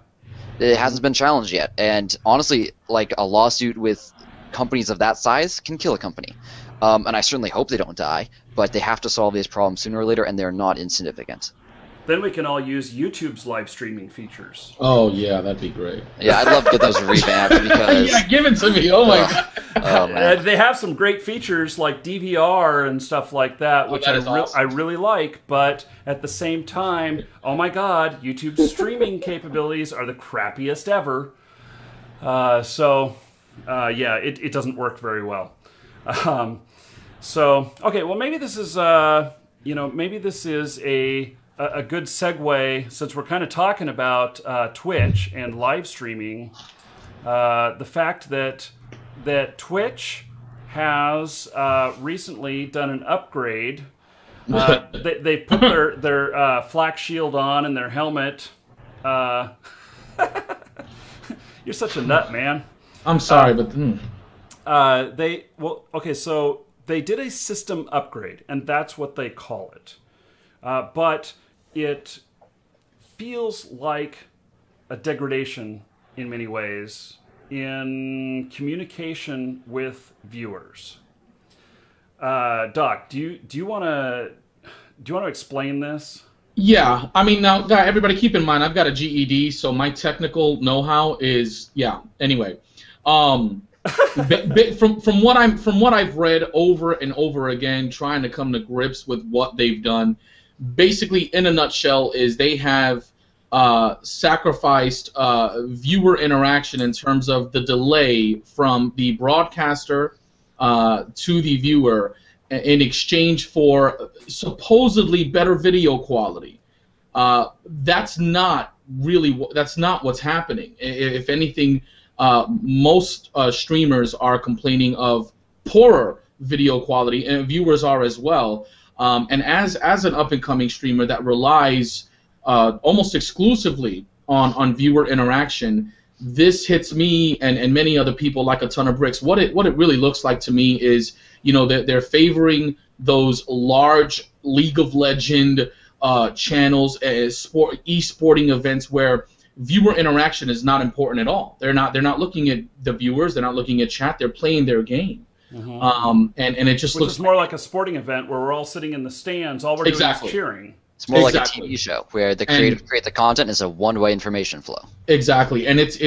It hasn't been challenged yet, and honestly, like, a lawsuit with companies of that size can kill a company. And I certainly hope they don't die, but they have to solve these problems sooner or later, and they're not insignificant. Then we can all use YouTube's live streaming features. Oh, yeah, that'd be great. Yeah, I'd love to get those revamped because... Yeah, give it to me. Oh, my God. Oh, man. They have some great features like DVR and stuff like that, which I really like, but at the same time, oh my God, YouTube's streaming capabilities are the crappiest ever. Yeah, it doesn't work very well. Okay, well, maybe this is a good segue, since we're kind of talking about Twitch and live streaming. The fact that Twitch has recently done an upgrade. They put their flak shield on and their helmet. You're such a nut, man. I'm sorry, but... So they did a system upgrade, and that's what they call it. But it feels like a degradation in many ways in communication with viewers. Doc, do you want to explain this? Yeah, I mean, now, everybody keep in mind, I've got a GED, so my technical know-how is, yeah. Anyway, from what I've read over and over again, trying to come to grips with what they've done, basically, in a nutshell, is they have sacrificed viewer interaction in terms of the delay from the broadcaster to the viewer in exchange for supposedly better video quality. That's not what's happening. If anything, most streamers are complaining of poorer video quality, and viewers are as well. And as an up-and-coming streamer that relies almost exclusively on viewer interaction, this hits me and many other people like a ton of bricks. What it really looks like to me is, they're favoring those large League of Legends channels, e-sporting events where viewer interaction is not important at all. They're not looking at the viewers. They're not looking at chat. They're playing their game. Mm-hmm. And it just looks more like a sporting event where we're all sitting in the stands. All we're doing is cheering. It's more like a TV show where the creative create the content is a one-way information flow. Exactly, and there's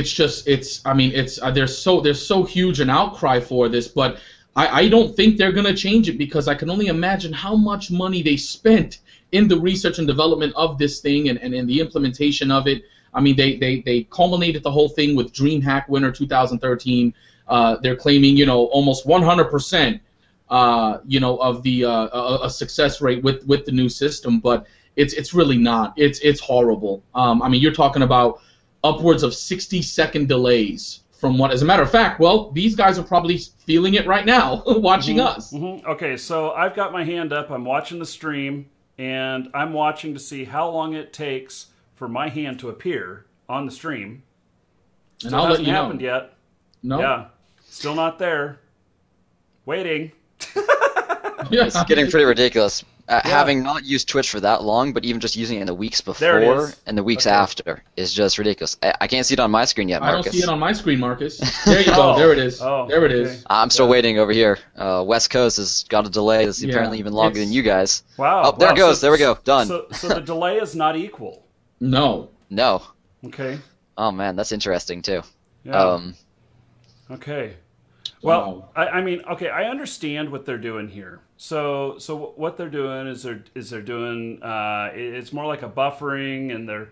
so huge an outcry for this, but I don't think they're going to change it, because I can only imagine how much money they spent in the research and development of this thing and in the implementation of it. I mean, they culminated the whole thing with DreamHack Winter 2013. They're claiming, almost 100%, of the a success rate with the new system, but it's really not. It's horrible. I mean, you're talking about upwards of 60-second delays from what, as a matter of fact, well, these guys are probably feeling it right now, watching us. Mm-hmm. Okay, so I've got my hand up. I'm watching the stream, and I'm watching to see how long it takes for my hand to appear on the stream. Still and I'll hasn't let you happened know. yet. No. Yeah, still not there. Waiting. It's getting pretty ridiculous. Having not used Twitch for that long, but even just using it in the weeks before and the weeks after is just ridiculous. I can't see it on my screen yet, Marcus. I don't see it on my screen, Marcus. There you go. There it is. There it is. I'm still waiting over here. West Coast has got a delay that's apparently even longer than you guys. Wow. Oh, there it goes. There we go. Done. So the delay is not equal. No. Okay. Oh, man, that's interesting, too. Yeah. Okay. Well, wow. I mean, okay, I understand what they're doing here. So what they're doing is they're doing it's more like a buffering, and they're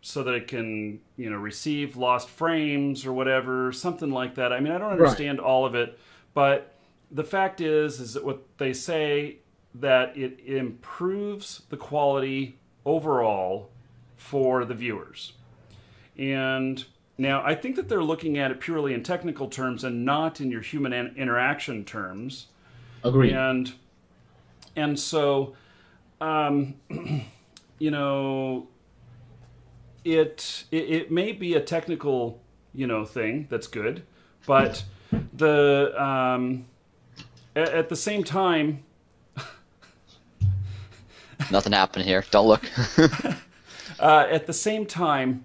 so that it can receive lost frames or whatever, something like that. I mean, I don't understand all of it, but the fact is that what they say, that it improves the quality overall for the viewers. And now, I think that they're looking at it purely in technical terms and not in your human interaction terms. Agreed. And so, it may be a technical, thing that's good, but at the same time, nothing happened here. Don't look. At the same time,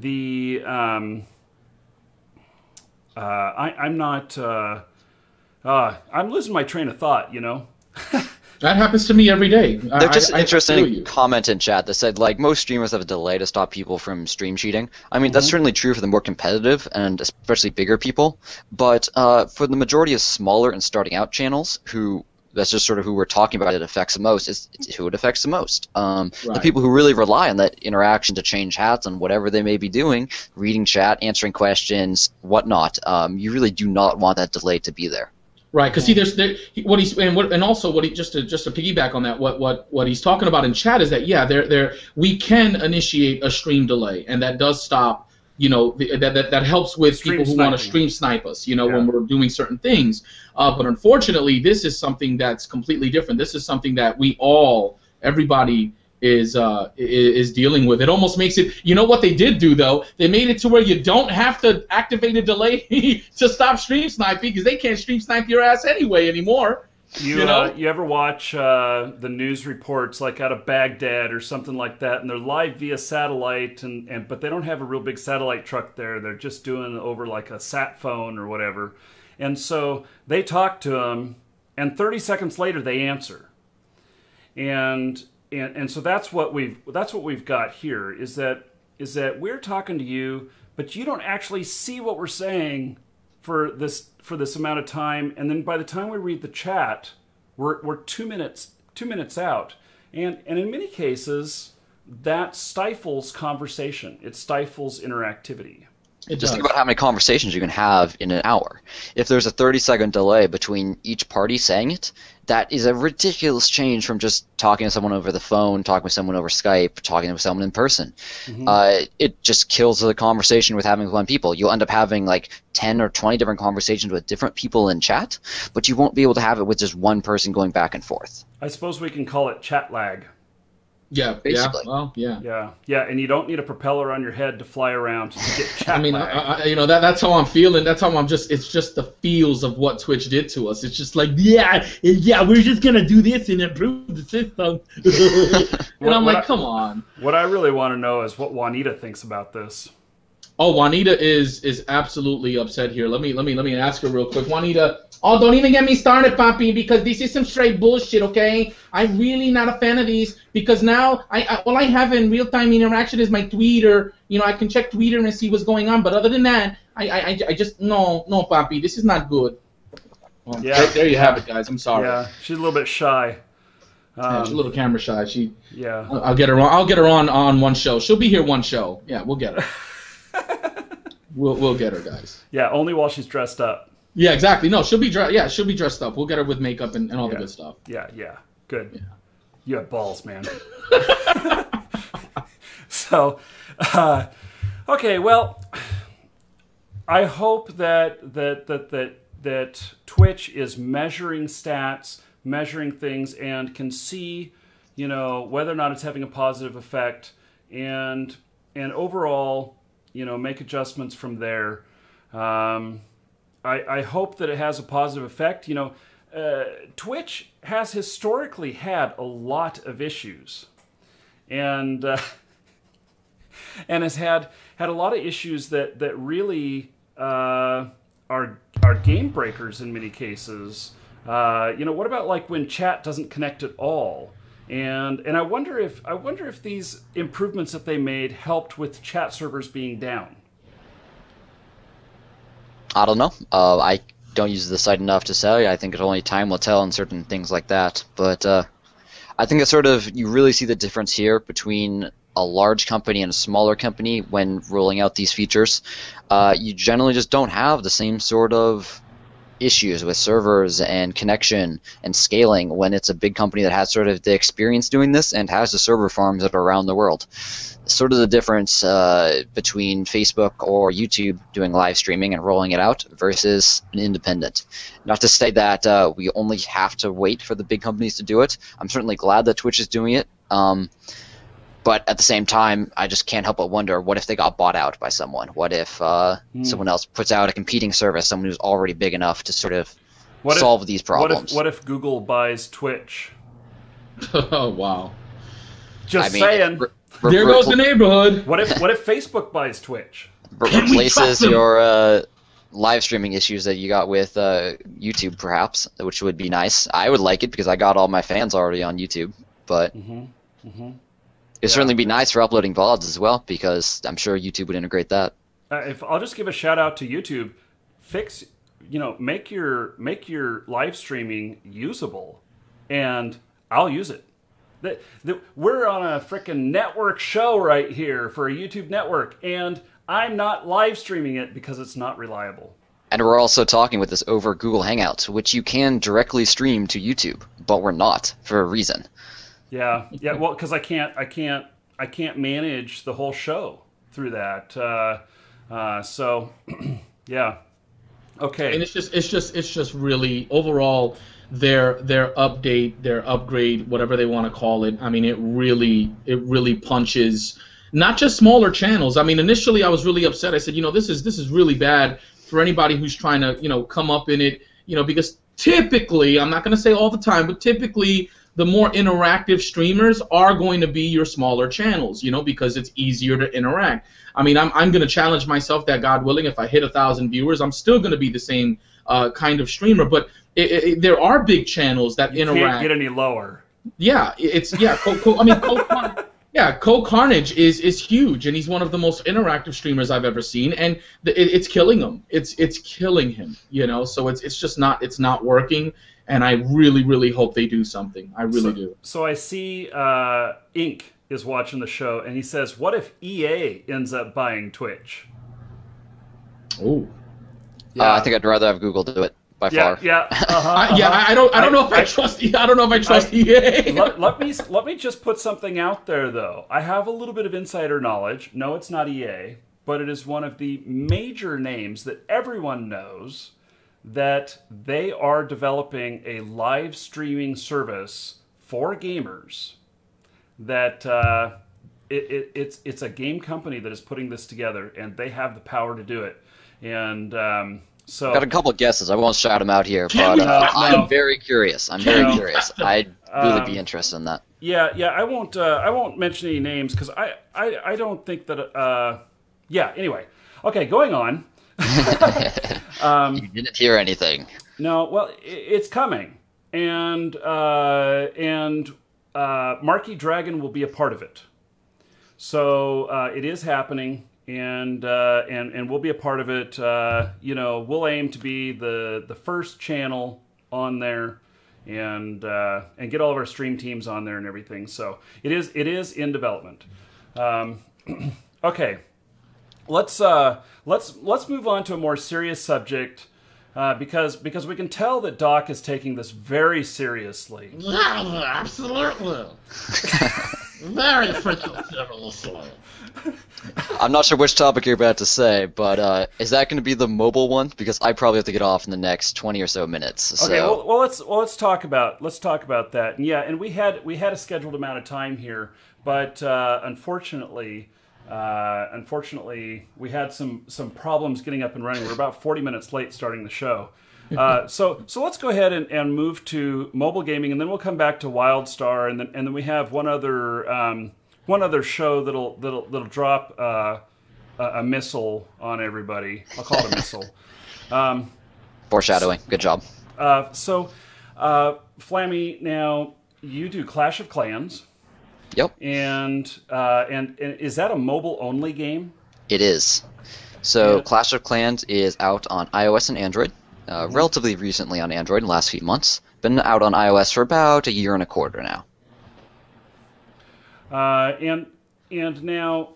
I'm not. I'm losing my train of thought. That happens to me every day. There's just an interesting comment in chat that said, like, most streamers have a delay to stop people from stream cheating. I mean, that's certainly true for the more competitive and especially bigger people. But for the majority of smaller and starting out channels, that's just sort of who we're talking about, it affects the most, it's who it affects the most. The people who really rely on that interaction to change hats on whatever they may be doing, reading chat, answering questions, whatnot, you really do not want that delay to be there. Right, because see, just to piggyback on that, what he's talking about in chat is that we can initiate a stream delay, and that does stop, that helps with stream people who want to stream snipe us, when we're doing certain things. But unfortunately, this is something that's completely different. This is something that everybody is dealing with. It almost makes it. You know what they did do though? They made it to where you don't have to activate a delay to stop stream sniping because they can't stream snipe your ass anyway anymore. You ever watch the news reports like out of Baghdad or something like that, and they're live via satellite, but they don't have a real big satellite truck there. They're just doing over like a sat phone or whatever. And so they talk to them, and 30 seconds later they answer. And so that's what we've got here is that we're talking to you, but you don't actually see what we're saying for this amount of time, and then by the time we read the chat, we're 2 minutes out, and in many cases that stifles conversation. It stifles interactivity. Just think about how many conversations you can have in an hour. If there's a 30-second delay between each party saying it, that is a ridiculous change from just talking to someone over the phone, talking with someone over Skype, talking with someone in person. Mm-hmm. It just kills the conversation with having one people. You'll end up having like 10 or 20 different conversations with different people in chat, but you won't be able to have it with just one person going back and forth. I suppose we can call it chat lag. Yeah, basically. Yeah, well, yeah. Yeah, and you don't need a propeller on your head to fly around to get chat lag. That's how I'm feeling. That's how I'm just. It's just the feels of what Twitch did to us. It's just like, yeah, we're just gonna do this and improve the system. And I'm like, come on. What I really want to know is what Juanita thinks about this. Oh, Juanita is absolutely upset here. Let me ask her real quick. Juanita, oh, don't even get me started, Papi, because this is some straight bullshit, okay? I'm really not a fan of these because now all I have in real-time interaction is my Twitter. You know, I can check Twitter and see what's going on, but other than that, I just no, Papi, this is not good. Well, yeah, there you have it, guys. I'm sorry. Yeah, she's a little bit shy. Yeah, she's a little camera shy. Yeah. I'll get her on. I'll get her on one show. She'll be here one show. Yeah, we'll get her. We'll get her, guys. Yeah, only while she's dressed up. Yeah, exactly. No, she'll be dressed up. We'll get her with makeup and all the good stuff. Yeah, good. Yeah. You have balls, man. So, okay, well, I hope that Twitch is measuring stats, measuring things, and can see, whether or not it's having a positive effect, and overall, make adjustments from there. I hope that it has a positive effect. Twitch has historically had a lot of issues, and has had a lot of issues that really are game breakers in many cases. What about like when chat doesn't connect at all? And I wonder if these improvements that they made helped with chat servers being down. I don't know. I don't use the site enough to say. I think only time will tell on certain things like that. But I think it's you really see the difference here between a large company and a smaller company when rolling out these features. You generally just don't have the same sort of issues with servers and connection and scaling when it's a big company that has sort of the experience doing this and has the server farms that are around the world. Sort of the difference between Facebook or YouTube doing live streaming and rolling it out versus an independent. Not to say that we only have to wait for the big companies to do it. I'm certainly glad that Twitch is doing it. But at the same time, I just can't help but wonder, what if they got bought out by someone? What if someone else puts out a competing service, someone who's already big enough to sort of solve these problems? What if Google buys Twitch? Oh, wow. Just saying. There goes the neighborhood. What if Facebook buys Twitch? Replaces your live streaming issues that you got with YouTube, perhaps, which would be nice. I would like it because I got all my fans already on YouTube, but... It'd certainly be nice for uploading VODs as well, because I'm sure YouTube would integrate that. If I'll just give a shout out to YouTube, make your live streaming usable, and I'll use it. We're on a frickin' network show right here for a YouTube network, and I'm not live streaming it because it's not reliable. And we're also talking with this over Google Hangouts, which you can directly stream to YouTube, but we're not for a reason. Yeah. Well, because I can't manage the whole show through that. So, yeah. Okay. And it's just really overall. their update, their upgrade, whatever they want to call it, I mean, it really punches not just smaller channels. I mean, initially I was really upset. I said, this is really bad for anybody who's trying to, come up in it, because typically, I'm not going to say all the time, but typically the more interactive streamers are going to be your smaller channels, because it's easier to interact. I mean, I'm going to challenge myself that, God willing, if I hit 1,000 viewers, I'm still going to be the same kind of streamer. But there are big channels that interact. Can't get any lower. Yeah, Cole Carnage is huge, and he's one of the most interactive streamers I've ever seen, and it's killing him. It's killing him, So it's just not working, and I really hope they do something. I really do. So I see Ink is watching the show, and he says, "What if EA ends up buying Twitch?" Oh, yeah. I think I'd rather have Google do it. By far. Yeah. I don't know if I trust EA. Let me just put something out there, though. I have a little bit of insider knowledge. No, it's not EA, but it is one of the major names that everyone knows that they are developing a live streaming service for gamers. That it's a game company that is putting this together, and they have the power to do it. And so got a couple of guesses. I won't shout them out here, but I'm very curious. Curious. I'd really be interested in that. Yeah. I won't mention any names because I don't think that. Yeah. Anyway. Okay. Going on. You didn't hear anything. No. Well, it's coming, and Markee Dragon will be a part of it. So it is happening. And we'll be a part of it. We'll aim to be the first channel on there, and get all of our stream teams on there and everything. So it is in development. Okay, let's move on to a more serious subject because we can tell that Doc is taking this very seriously. Yeah, absolutely. Very freaking seriously. I'm not sure which topic you're about to say, but is that going to be the mobile one? Because I probably have to get off in the next 20 or so minutes. So. Okay, well let's talk about that. And yeah, and we had a scheduled amount of time here, but unfortunately, we had some problems getting up and running. We're about 40 minutes late starting the show. So let's go ahead and move to mobile gaming, and then we'll come back to Wildstar, and then we have one other show that'll drop a missile on everybody. I'll call it a missile. Foreshadowing. Good job. So, Flammy, now you do Clash of Clans. Yep. And is that a mobile only game? It is. So Clash of Clans is out on iOS and Android. Relatively recently on Android in the last few months. Been out on iOS for about a year and a quarter now. And now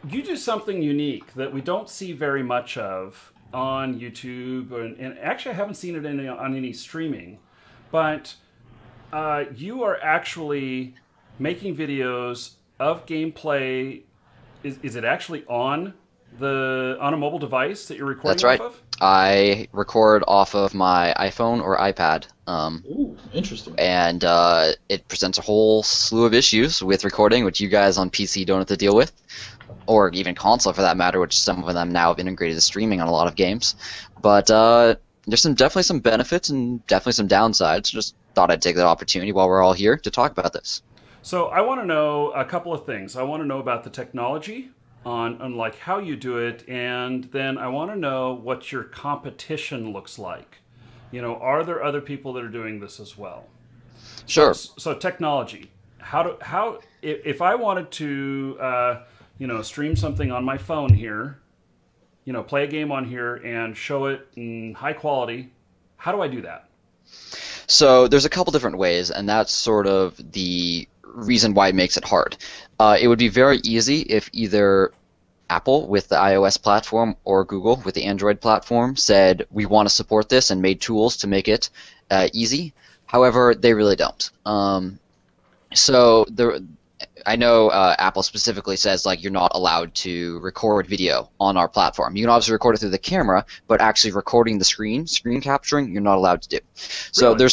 you do something unique that we don't see very much of on YouTube, and actually I haven't seen it on any streaming, but you are actually making videos of gameplay. Is it actually on a mobile device that you're recording? That's right. Off of? I record off of my iPhone or iPad. Ooh, interesting. And it presents a whole slew of issues with recording, which you guys on PC don't have to deal with, or even console for that matter, which some of them now have integrated to streaming on a lot of games. But there's definitely some benefits and definitely some downsides. Just thought I'd take that opportunity while we're all here to talk about this. So I want to know a couple of things. I want to know about the technology on like how you do it, and then I want to know what your competition looks like. Are there other people that are doing this as well? Sure. So technology. How if I wanted to stream something on my phone here, play a game on here and show it in high quality, how do I do that? So there's a couple different ways, and that's sort of the reason why it makes it hard. It would be very easy if either Apple with the iOS platform or Google with the Android platform said, we want to support this and made tools to make it easy. However, they really don't. I know Apple specifically says like you're not allowed to record video on our platform. You can obviously record it through the camera, but actually recording the screen capturing, you're not allowed to do. So Really?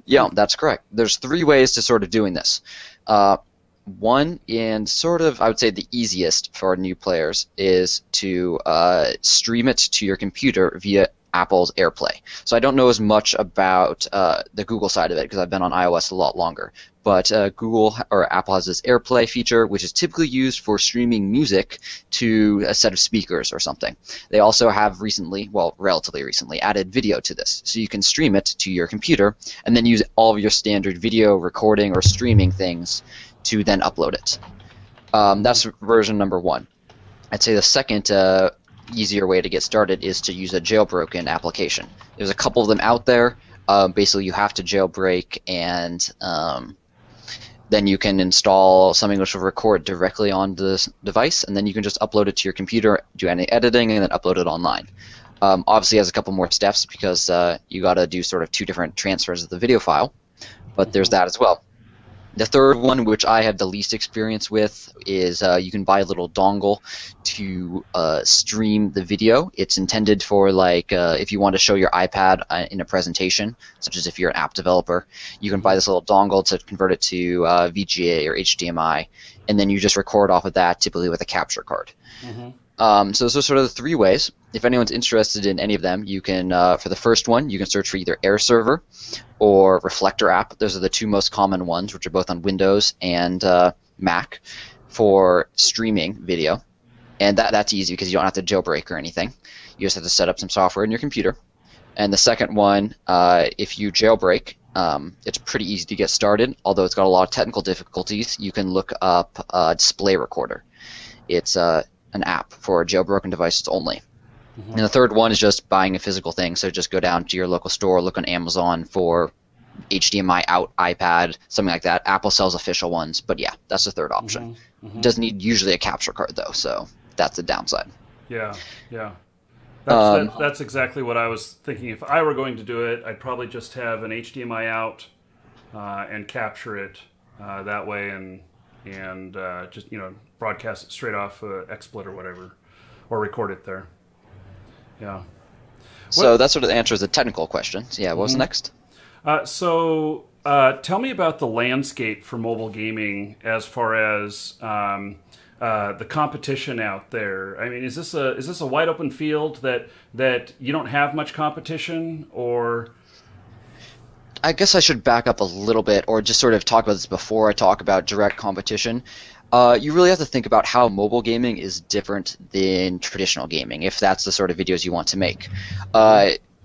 yeah, that's correct. There's 3 ways to sort of doing this. One, and sort of I would say the easiest for new players, is to stream it to your computer via Apple's AirPlay. So I don't know as much about the Google side of it because I've been on iOS a lot longer. But Google or Apple has this AirPlay feature, which is typically used for streaming music to a set of speakers or something. They also have recently, well, relatively recently, added video to this. So you can stream it to your computer and then use all of your standard video recording or streaming things to then upload it. That's version number 1. I'd say the second easier way to get started is to use a jailbroken application. There's a couple of them out there. Basically, you have to jailbreak, and then you can install something which will record directly on the device, and then you can just upload it to your computer, do any editing, and then upload it online. Obviously, it has a couple more steps because you got to do sort of 2 different transfers of the video file, but there's that as well. The third one, which I have the least experience with, is you can buy a little dongle to stream the video. It's intended for like if you want to show your iPad in a presentation, such as if you're an app developer, you can buy this little dongle to convert it to VGA or HDMI, and then you just record off of that, typically with a capture card. So those are sort of the 3 ways. If anyone's interested in any of them, you can, for the first one, you can search for either Air Server or Reflector app. Those are the 2 most common ones, which are both on Windows and Mac for streaming video. And that's easy because you don't have to jailbreak or anything. You just have to set up some software in your computer. And the second one, if you jailbreak, it's pretty easy to get started, although it's got a lot of technical difficulties. You can look up Display Recorder. It's an app for jailbroken devices only. And the third one is just buying a physical thing, so just go down to your local store, look on Amazon for HDMI out iPad, something like that. Apple sells official ones, but yeah, that's the third option. Doesn't need usually a capture card though, so that's the downside. Yeah, yeah. That's exactly what I was thinking. If I were going to do it, I'd probably just have an HDMI out and capture it that way, and just broadcast it straight off XSplit or whatever, or record it there. Yeah. So that sort of answers the technical questions. Yeah, what was next? So tell me about the landscape for mobile gaming as far as the competition out there. I mean, is this a wide open field that you don't have much competition, or? I guess I should back up a little bit, or just sort of talk about this before I talk about direct competition. You really have to think about how mobile gaming is different than traditional gaming, if that's the sort of videos you want to make.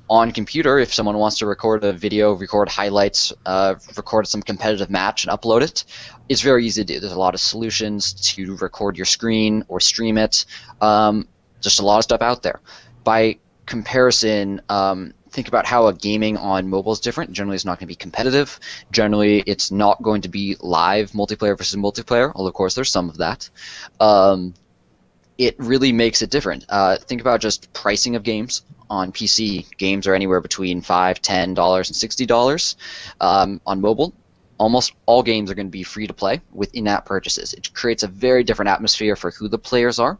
On computer, if someone wants to record a video, record highlights, record some competitive match and upload it, it's very easy to do. There's a lot of solutions to record your screen or stream it. Just a lot of stuff out there. By comparison, think about how a gaming on mobile is different. Generally, it's not going to be competitive. Generally, it's not going to be live multiplayer versus multiplayer, although, of course, there's some of that. It really makes it different. Think about just pricing of games. On PC, games are anywhere between $5, $10, and $60. On mobile, almost all games are going to be free to play with in-app purchases. It creates a very different atmosphere for who the players are.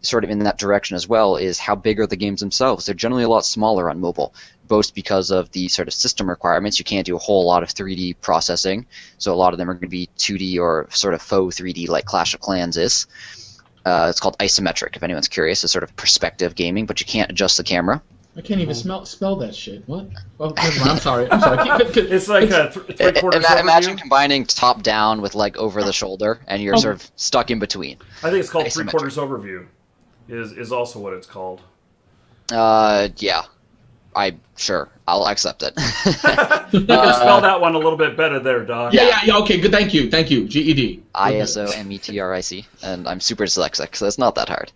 Sort of in that direction as well is how big are the games themselves. They're generally a lot smaller on mobile, both because of the sort of system requirements. You can't do a whole lot of 3D processing, so a lot of them are going to be 2D or sort of faux 3D like Clash of Clans is. It's called isometric, if anyone's curious. It's sort of perspective gaming, but you can't adjust the camera. I can't even spell that shit. What? Oh, I'm sorry. It's like a three-quarters overview. Imagine combining top-down with like over the shoulder, and you're sort of stuck in between. I think it's called three-quarters overview. Is also what it's called. Yeah. Sure, I'll accept it. You can spell that one a little bit better there, Doc. Yeah, okay, good, thank you, GED. ISOMETRIC, and I'm super dyslexic, so it's not that hard.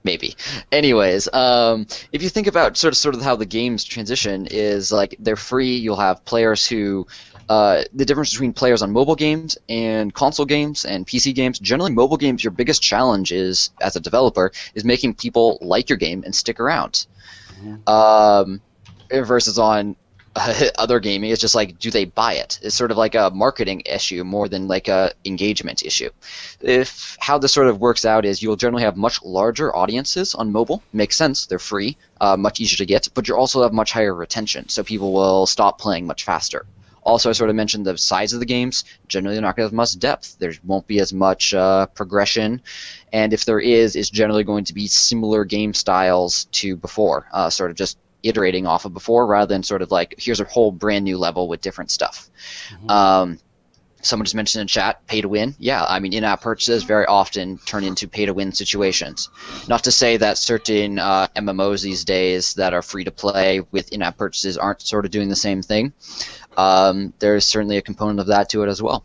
Maybe. Anyways, if you think about sort of how the games transition is, like, they're free, you'll have players who, the difference between players on mobile games and console games and PC games, generally mobile games, your biggest challenge is, as a developer, is making people like your game and stick around. Versus on other gaming. It's just like, do they buy it? It's sort of like a marketing issue more than like a engagement issue. How this sort of works out is you'll generally have much larger audiences on mobile. Makes sense. They're free, much easier to get, but you also have much higher retention, so people will stop playing much faster. Also, I sort of mentioned the size of the games. Generally, they're not going to have much depth. There won't be as much progression, and if there is, it's generally going to be similar game styles to before, sort of just iterating off of before, rather than sort of like, here's a whole brand new level with different stuff. Someone just mentioned in chat, pay to win. Yeah, I mean, in-app purchases very often turn into pay-to-win situations. Not to say that certain MMOs these days that are free to play with in-app purchases aren't sort of doing the same thing. There's certainly a component of that to it as well.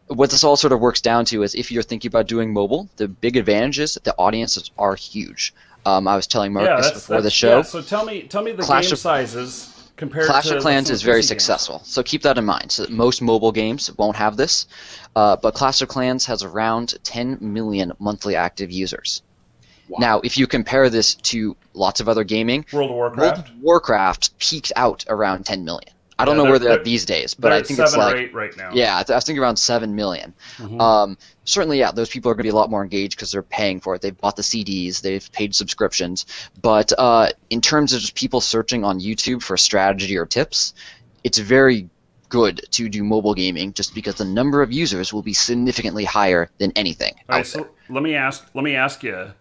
What this all sort of works down to is, if you're thinking about doing mobile, the big advantage is that the audiences are huge. I was telling Marcus before the show. Yeah, so tell me the game sizes compared Clash to of Clans is very PC successful, so keep that in mind. So most mobile games won't have this, but Clash of Clans has around 10 million monthly active users. Wow. Now, if you compare this to lots of other gaming, World of Warcraft peaked out around 10 million. I don't know where they're at these days, but I think it's like 7 or 8 right now. Yeah, I think around 7 million. Certainly, yeah, those people are going to be a lot more engaged because they're paying for it. They've bought the CDs, they've paid subscriptions. But in terms of just people searching on YouTube for strategy or tips, it's very good to do mobile gaming, just because the number of users will be significantly higher than anything. All right, so let me ask you,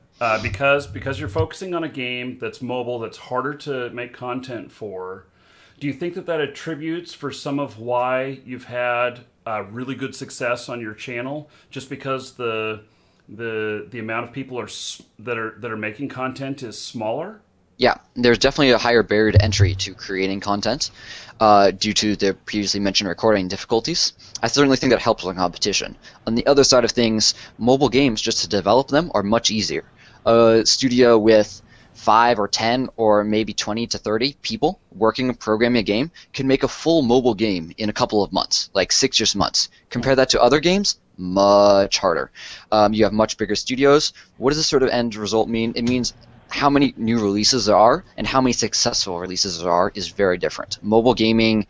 because you're focusing on a game that's mobile, that's harder to make content for. Do you think that attributes for some of why you've had really good success on your channel, just because the amount of people that are making content is smaller? Yeah, there's definitely a higher barrier to entry to creating content due to the previously mentioned recording difficulties. I certainly think that helps with competition. On the other side of things, mobile games, just to develop them, are much easier. A studio with 5 or 10 or maybe 20 to 30 people working and programming a game can make a full mobile game in a couple of months, like 6 or months. Compare that to other games, much harder. You have much bigger studios. What does this sort of end result mean? It means how many new releases there are and how many successful releases there are is very different. Mobile gaming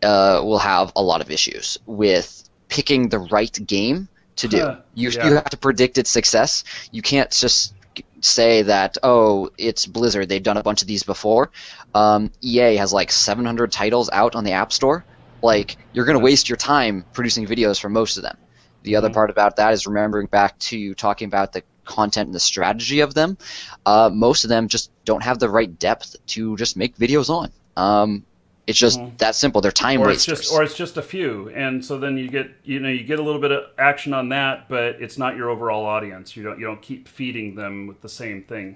will have a lot of issues with picking the right game to do. You have to predict its success. You can't just say that, oh, it's Blizzard, they've done a bunch of these before. EA has like 700 titles out on the App Store. Like, you're going to waste your time producing videos for most of them. The other part about that is remembering back to talking about the content and the strategy of them. Most of them just don't have the right depth to just make videos on. It's just that simple. They're time wasters. Or it's just a few, and so then you get a little bit of action on that, but it's not your overall audience. You don't keep feeding them with the same thing.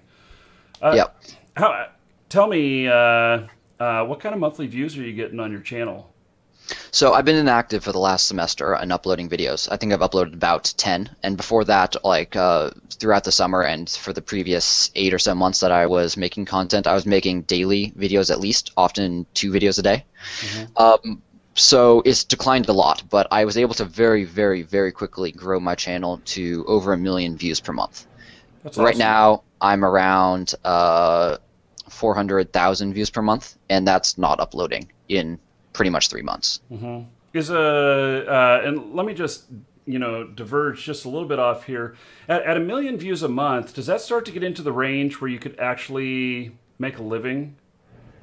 Yep. Tell me, what kind of monthly views are you getting on your channel? So I've been inactive for the last semester and uploading videos. I think I've uploaded about 10, and before that, like throughout the summer and for the previous 8 or so months that I was making content, I was making daily videos at least, often 2 videos a day. So it's declined a lot, but I was able to very, very, very quickly grow my channel to over 1 million views per month. That's right awesome. now, I'm around 400,000 views per month, and that's not uploading in pretty much 3 months. And let me just diverge just a little bit off here. At 1 million views a month, does that start to get into the range where you could actually make a living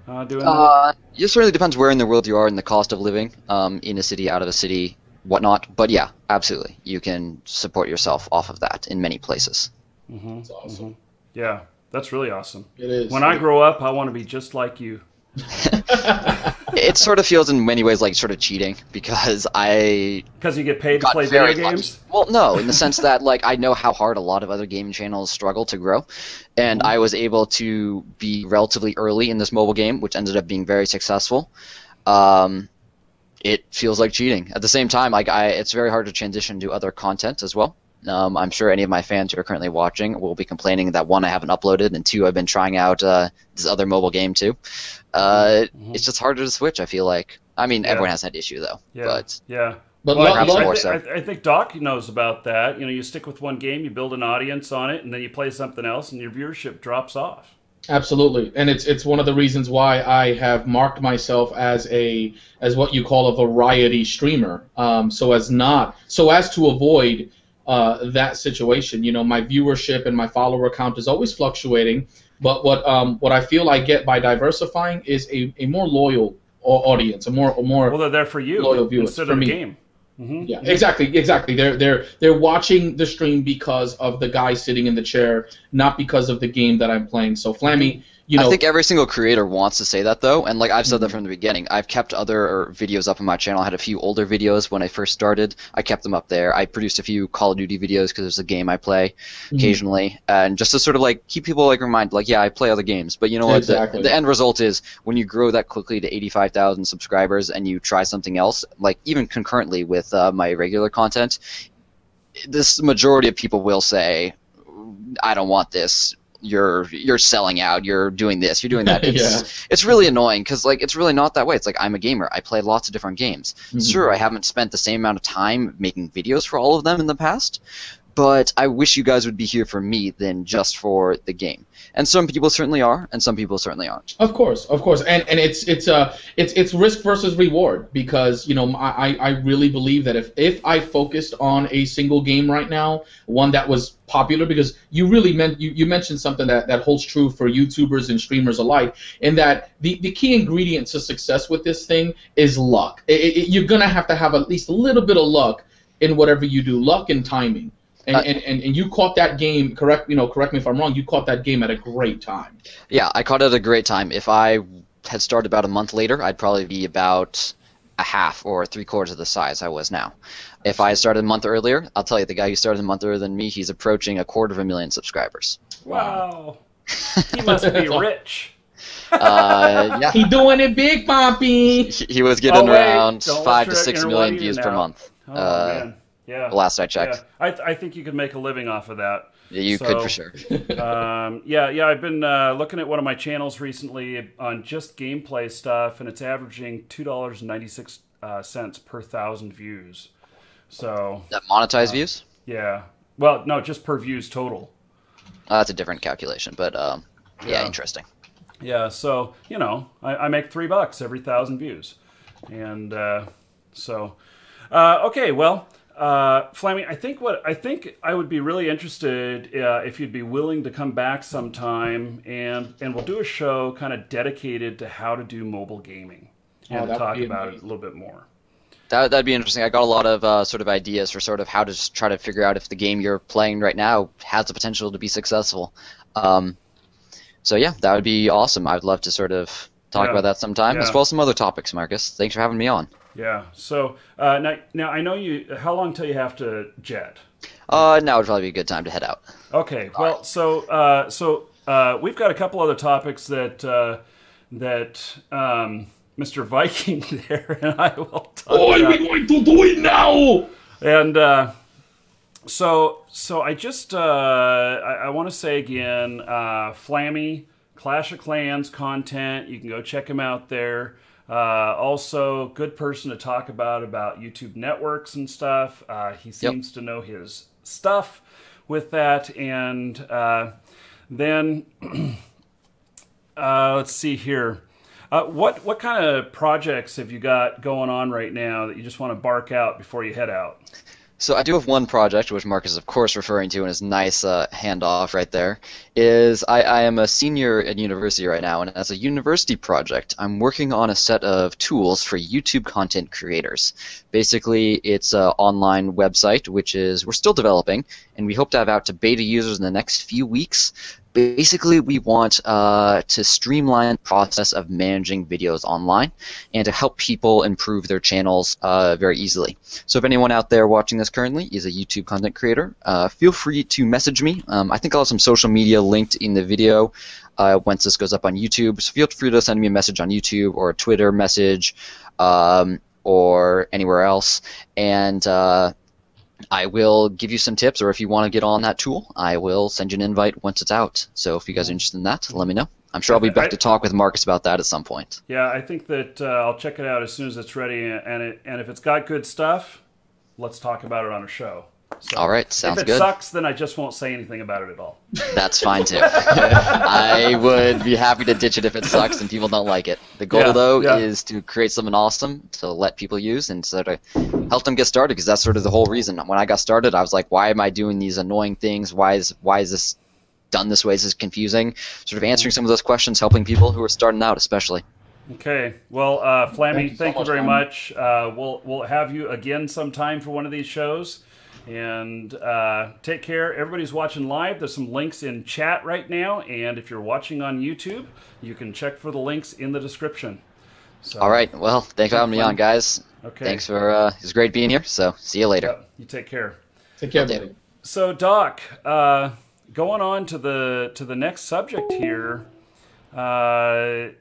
doing that? It certainly depends where in the world you are and the cost of living, in a city, out of a city, whatnot. But yeah, absolutely, you can support yourself off of that in many places. That's awesome. Yeah, that's really awesome. It is. When I grow up, I want to be just like you. It sort of feels in many ways like sort of cheating because you get paid to play video games? Well, no, in the sense that like I know how hard a lot of other gaming channels struggle to grow, and I was able to be relatively early in this mobile game, which ended up being very successful. It feels like cheating. At the same time, like it's very hard to transition to other content as well. I'm sure any of my fans who are currently watching will be complaining that 1, I haven't uploaded, and 2, I've been trying out this other mobile game too. It's just harder to switch, I feel like. I mean, everyone has that issue though. But I think Doc knows about that. You stick with one game, you build an audience on it, and then you play something else, and your viewership drops off. Absolutely, and it's one of the reasons why I have marked myself as what you call a variety streamer, so as to avoid that situation. You know, my viewership and my follower count is always fluctuating, but what I feel I get by diversifying is a more loyal audience, a more well, they're there for you loyal viewers instead for of the me. game. Mm-hmm. Yeah, exactly. They're watching the stream because of the guy sitting in the chair, not because of the game that I'm playing. So Flammy, you know, I think every single creator wants to say that, though, and like I've said that from the beginning. I've kept other videos up on my channel. I had a few older videos when I first started. I kept them up there. I produced a few Call of Duty videos because it's a game I play occasionally, and just to sort of like keep people like reminded, like, yeah, I play other games. But you know what? Exactly. The end result is when you grow that quickly to 85,000 subscribers and you try something else, like even concurrently with my regular content, this majority of people will say, I don't want this. You're selling out. You're doing this. You're doing that. It's really annoying because like it's really not that way. It's like I'm a gamer. I play lots of different games. Sure, I haven't spent the same amount of time making videos for all of them in the past, but I wish you guys would be here for me than just for the game. And some people certainly are, and some people certainly aren't. Of course, and it's risk versus reward, because you know I really believe that if I focused on a single game right now, one that was popular, because you mentioned something that holds true for YouTubers and streamers alike, in that the key ingredient to success with this thing is luck. You're gonna have to have at least a little bit of luck in whatever you do, luck and timing. And you caught that game, correct me if I'm wrong, you caught that game at a great time. Yeah, I caught it at a great time. If I had started about a month later, I'd probably be about a half or three-quarters of the size I was now. If I had started a month earlier, I'll tell you, the guy who started a month earlier than me, he's approaching 250,000 subscribers. Wow. He must be rich. Yeah. He doing it big, Poppy. He was getting around Don't 5 to let 6 your million internet views now. per month. Oh, man. Yeah. The last I checked. Yeah. I think you could make a living off of that. Yeah, you could for sure. I've been looking at one of my channels recently on just gameplay stuff, and it's averaging $2.96 per 1,000 views. So That monetized views? yeah, well, no, just per views total. That's a different calculation, but yeah, interesting. Yeah, so you know, I make $3 every 1,000 views, and okay, well. Flammy, I think I would be really interested if you'd be willing to come back sometime, and we'll do a show kind of dedicated to how to do mobile gaming and talk about it a little bit more. That'd be interesting. I got a lot of sort of ideas for sort of how to try to figure out if the game you're playing right now has the potential to be successful. So yeah, that would be awesome. I'd love to sort of talk about that sometime, as well as some other topics, Marcus. Thanks for having me on. Yeah. So now I know you. How long till you have to jet? Now would probably be a good time to head out. Okay. Well, so we've got a couple other topics that Mr. Viking there and I will talk about. What are we going to do it now? And so I just I want to say again, Flammy, Clash of Clans content. You can go check him out there. Also, good person to talk about YouTube networks and stuff. He seems to know his stuff with that. And then let's see here. What kind of projects have you got going on right now that you just want to bark out before you head out? So I do have one project, which Mark is of course referring to in his nice handoff right there, is I am a senior at university right now, and as a university project, I'm working on a set of tools for YouTube content creators. Basically, it's an online website, which we're still developing, and we hope to have out to beta users in the next few weeks. Basically, we want to streamline the process of managing videos online and to help people improve their channels very easily. So if anyone out there watching this currently is a YouTube content creator, feel free to message me. I think I'll have some social media linked in the video once this goes up on YouTube. So feel free to send me a message on YouTube or a Twitter message or anywhere else. And I will give you some tips, or if you want to get on that tool, I will send you an invite once it's out. So if you guys are interested in that, let me know. I'm sure I'll be back to talk with Marcus about that at some point. Yeah, I think that I'll check it out as soon as it's ready, and if it's got good stuff, let's talk about it on a show. So all right, sounds good. If good. it sucks, then I just won't say anything about it at all. That's fine too. I would be happy to ditch it if it sucks and people don't like it. The goal though is to create something awesome to let people use and sort of help them get started, because that's sort of the whole reason. When I got started, I was like, why am I doing these annoying things? Why is this done this way? Is this confusing? Sort of answering some of those questions, helping people who are starting out especially. Okay. Well, Flammy, thank you very much. We'll have you again sometime for one of these shows. And take care. Everybody's watching live. There's some links in chat right now. And if you're watching on YouTube, you can check for the links in the description. So, all right. Well, thanks for having me on, guys. Okay. Thanks for, it was great being here. So see you later. Yep. You take care. Take care, buddy. So, Doc, going on to the next subject here, Wildstar.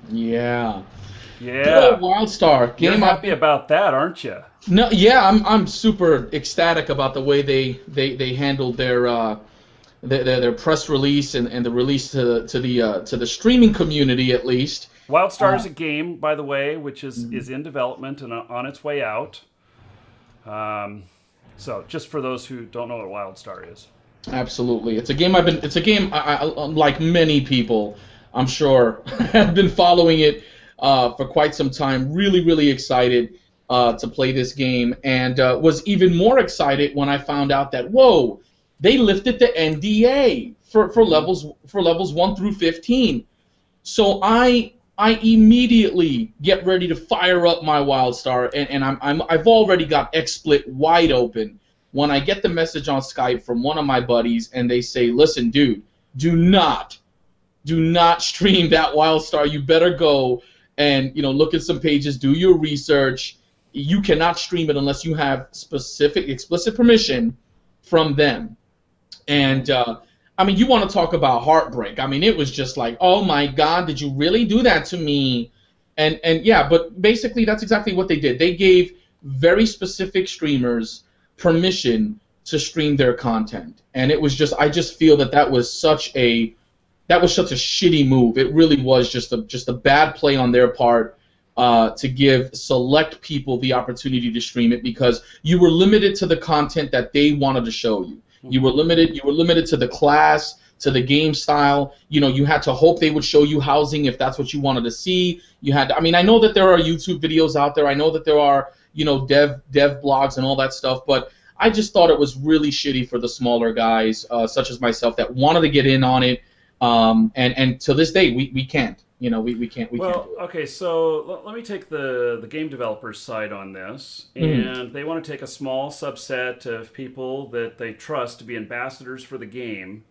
Yeah. Yeah. Good old Wildstar. You're happy about that, aren't you? No, yeah, I'm super ecstatic about the way they handled their press release and the release to the streaming community, at least. Wildstar is a game, by the way, which is in development and on its way out. So just for those who don't know what Wildstar is. Absolutely, it's a game I like many people, I'm sure, have been following it for quite some time. Really, really excited to play this game, and was even more excited when I found out that, whoa, they lifted the NDA for levels 1 through 15. So I immediately get ready to fire up my Wildstar, and I've already got XSplit wide open when I get the message on Skype from one of my buddies, and they say, listen, dude, do not stream that Wildstar. You better go and look at some pages, do your research. You cannot stream it unless you have explicit permission from them. And I mean, you want to talk about heartbreak. I mean, it was just like, oh my God, did you really do that to me? And yeah, but basically that's exactly what they did. They gave very specific streamers permission to stream their content. And it was just, I just feel that was such a shitty move. It really was just a bad play on their part. To give select people the opportunity to stream it, because you were limited to the content that they wanted to show you. You were limited to the class, to the game style. You had to hope they would show you housing if that's what you wanted to see. I mean, I know that there are YouTube videos out there. I know that there are, dev blogs and all that stuff, but I just thought it was really shitty for the smaller guys, such as myself, that wanted to get in on it. And to this day, we can't. We can't. Well, okay, so let me take the game developers' side on this, and they want to take a small subset of people that they trust to be ambassadors for the game,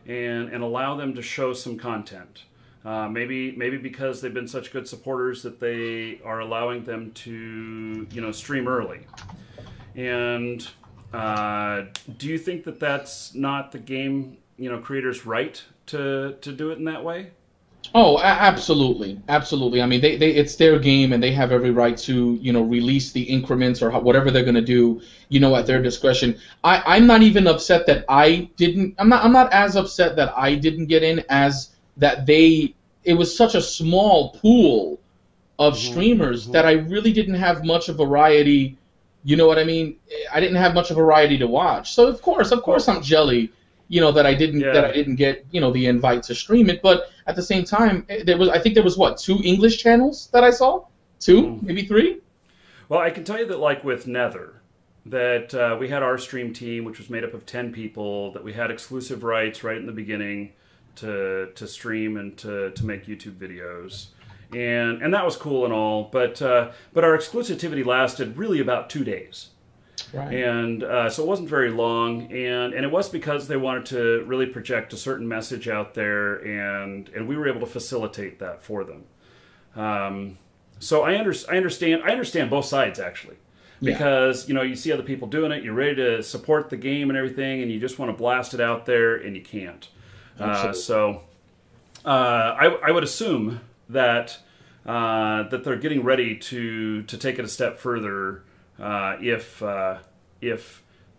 and allow them to show some content. Maybe because they've been such good supporters that they are allowing them to stream early. And do you think that that's not the game creators' right to do it in that way? Oh, absolutely, absolutely. I mean, it's their game, and they have every right to, release the increments or whatever they're going to do, at their discretion. I'm not even upset that I didn't. I'm not as upset that I didn't get in as that it was such a small pool of streamers that I really didn't have much of a variety. You know what I mean? I didn't have much of a variety to watch. So of course, I'm jelly. That I didn't get the invite to stream it, but at the same time, I think there was 2 English channels that I saw, 2, maybe 3. Well, I can tell you that, like with Nether, that we had our stream team, which was made up of 10 people, that we had exclusive rights right in the beginning to stream and to make YouTube videos, and that was cool and all, but our exclusivity lasted really about 2 days. Right. And so it wasn't very long, and it was because they wanted to really project a certain message out there, and we were able to facilitate that for them. So I understand both sides, actually, because you see other people doing it, you're ready to support the game and everything, and you just want to blast it out there, and you can't. So I would assume that they're getting ready to take it a step further. If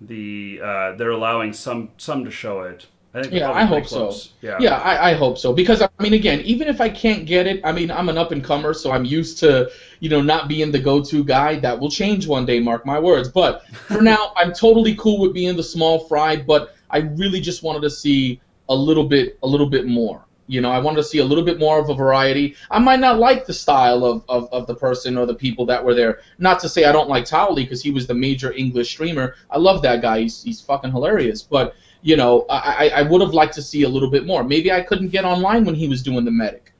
they're allowing some to show it, I think they're Yeah, probably I pretty hope close. so. Yeah. Yeah, I hope so. Because, I mean, again, even if I can't get it, I mean, I'm an up-and-comer, so I'm used to, not being the go-to guy. That will change one day, mark my words. But for now, I'm totally cool with being the small fry, but I really just wanted to see a little bit more. I wanted to see a little bit more of a variety. I might not like the style of the person or the people that were there. Not to say I don't like Towley, because he was the major English streamer. I love that guy. He's fucking hilarious. But I would have liked to see a little bit more. Maybe I couldn't get online when he was doing the medic,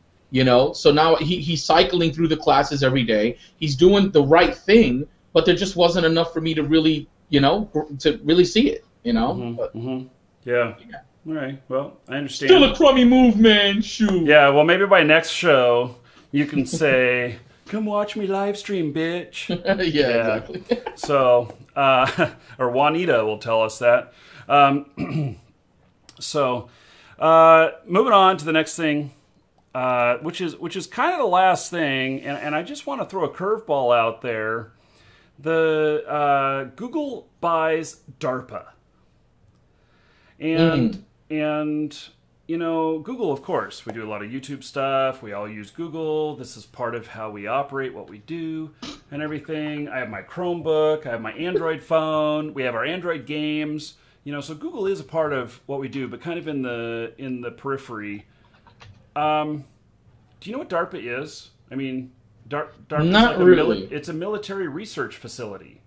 So now he's cycling through the classes every day. He's doing the right thing, but there just wasn't enough for me to really, to really see it, But, Yeah. All right. Well, I understand. Still a crummy move, man. Shoot. Yeah. Well, maybe by next show you can say, "Come watch me live stream, bitch." Yeah, exactly. So, or Juanita will tell us that. So, moving on to the next thing, which is kind of the last thing, and I just want to throw a curveball out there. The Google buys DARPA, and Google, of course, we do a lot of YouTube stuff. We all use Google. This is part of how we operate, what we do, and everything. I have my Chromebook. I have my Android phone. We have our Android games. So Google is a part of what we do, but kind of in the periphery. Do you know what DARPA is? I mean, DARPA is Not like really. It's a military research facility,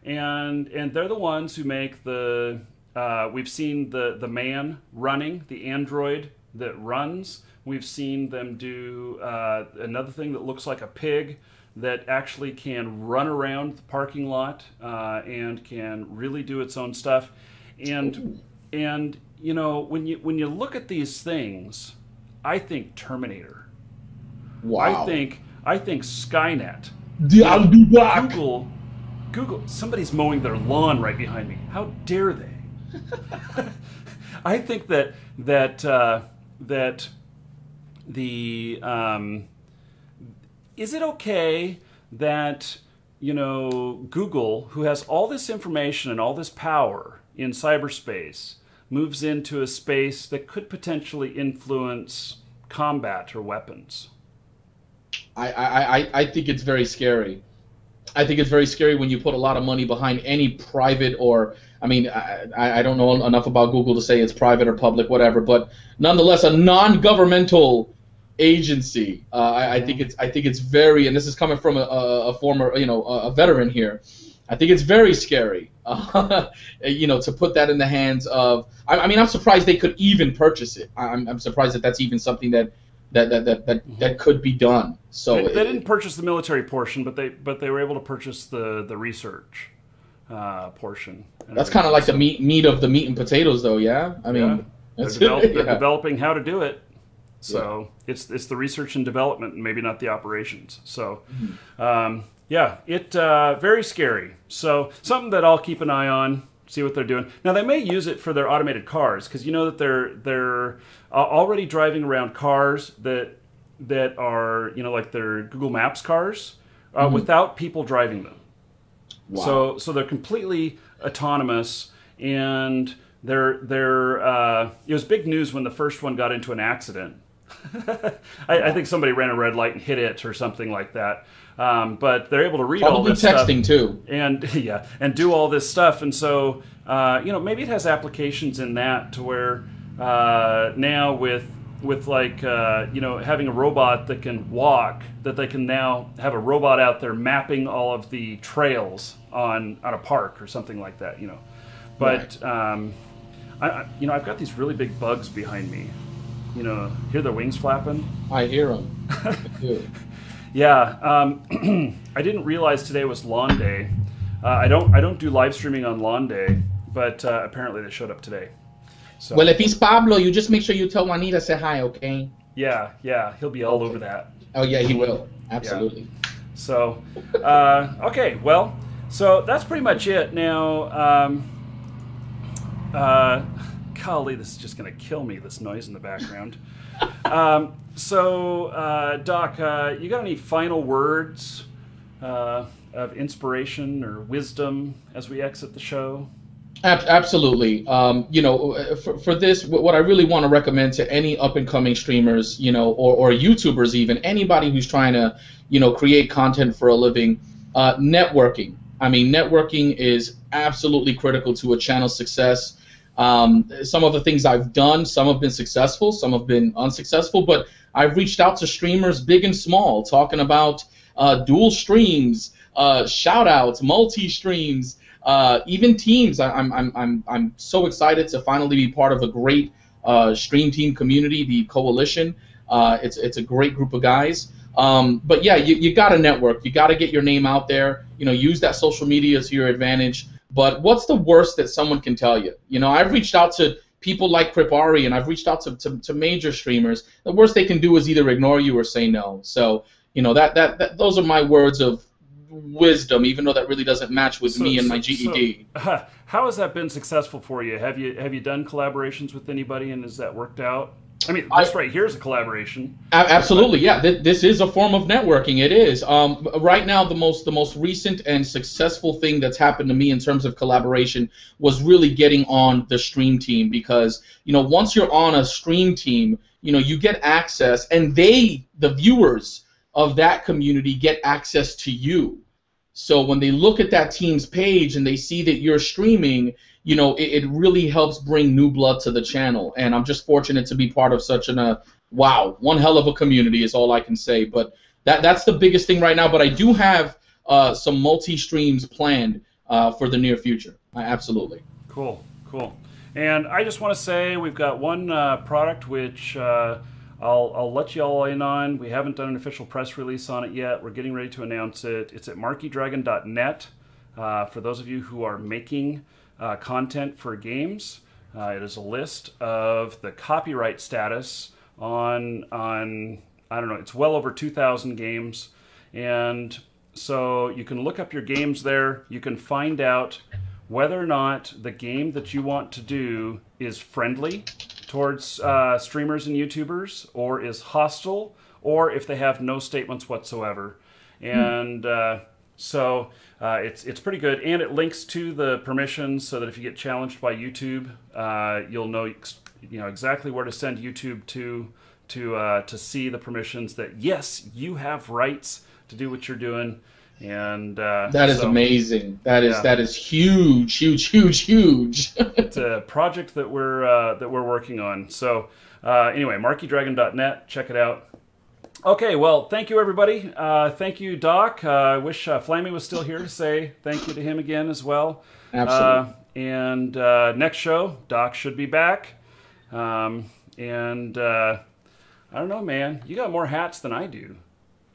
and they're the ones who make the. We've seen the man running, the android that runs. We've seen them do another thing that looks like a pig that actually can run around the parking lot and can really do its own stuff. And when you look at these things, I think Terminator. Wow. I think Skynet. I'll be back. Google. Somebody's mowing their lawn right behind me. How dare they? I think that is it okay that Google, who has all this information and all this power in cyberspace, moves into a space that could potentially influence combat or weapons? I think it's very scary. I think it's very scary when you put a lot of money behind any private or, I don't know enough about Google to say it's private or public, whatever, but nonetheless, a non-governmental agency. I think it's very, and this is coming from a former, a veteran here. I think it's very scary, to put that in the hands of. I'm surprised they could even purchase it. I'm surprised that that's even something that could be done. So they didn't purchase the military portion, but they were able to purchase the research portion. That's kind of like the meat of the meat and potatoes, though. Yeah, they're developing how to do it. So it's the research and development, and maybe not the operations. So very scary. So something that I'll keep an eye on. See what they're doing. Now they may use it for their automated cars, because that they're already driving around cars that are like their Google Maps cars without people driving them. Wow. So they're completely autonomous, and it was big news when the first one got into an accident. I think somebody ran a red light and hit it or something like that. But they're able to read all this texting stuff, too, and do all this stuff. And so maybe it has applications in that to where now with having a robot that can walk, that they can now have a robot out there mapping all of the trails on a park or something like that. But right. I've got these really big bugs behind me. Hear their wings flapping? I hear them. I do. Yeah, I didn't realize today was lawn day. I don't do live streaming on lawn day, but apparently they showed up today. So, well, if he's Pablo, you just make sure you tell Juanita say hi, okay? Yeah, he'll be all over that. Oh yeah, he will. Absolutely. Yeah. So, okay, well, so that's pretty much it. Now, golly, this is just going to kill me, this noise in the background. So, Doc, you got any final words of inspiration or wisdom as we exit the show? Absolutely. For this, what I really want to recommend to any up-and-coming streamers, or YouTubers even, anybody who's trying to, create content for a living, networking. I mean, networking is absolutely critical to a channel's success. Some of the things I've done, some have been successful, some have been unsuccessful, but I've reached out to streamers big and small, talking about dual streams, shout-outs, multi-streams, even teams. I'm so excited to finally be part of a great stream team community, the Coalition. It's a great group of guys. But yeah, you got to network. You got to get your name out there. Use that social media to your advantage. But what's the worst that someone can tell you? I've reached out to people like Kripari, and I've reached out to major streamers. The worst they can do is either ignore you or say no. So that those are my words of wisdom, even though that really doesn't match with me and my GED. So, how has that been successful for you? Have you done collaborations with anybody, and has that worked out? I mean, this right here is a collaboration. Absolutely, yeah. This is a form of networking. It is. Right now, the most recent and successful thing that's happened to me in terms of collaboration was really getting on the stream team, because once you're on a stream team, you get access, and the viewers of that community get access to you. So when they look at that team's page and they see that you're streaming, it really helps bring new blood to the channel. And I'm just fortunate to be part of such one hell of a community is all I can say. But that's the biggest thing right now. But I do have some multi-streams planned for the near future. Absolutely. Cool. And I just want to say we've got one product which I'll let you all in on. We haven't done an official press release on it yet. We're getting ready to announce it. It's at markeedragon.net. For those of you who are making content for games, it is a list of the copyright status on I don't know, it's well over 2,000 games. And so you can look up your games there. You can find out whether or not the game that you want to do is friendly towards streamers and YouTubers, or is hostile, or if they have no statements whatsoever. And so it's pretty good, and it links to the permissions so that if you get challenged by YouTube, you'll know exactly where to send YouTube to see the permissions that yes, you have rights to do what you're doing. And that is amazing. That is huge. It's a project that we're working on. So anyway, markeedragon.net, check it out. Okay, well, thank you everybody. Thank you, Doc. I wish Flammy was still here to say thank you to him again as well. Absolutely. And next show, Doc should be back. I don't know, man. You got more hats than I do.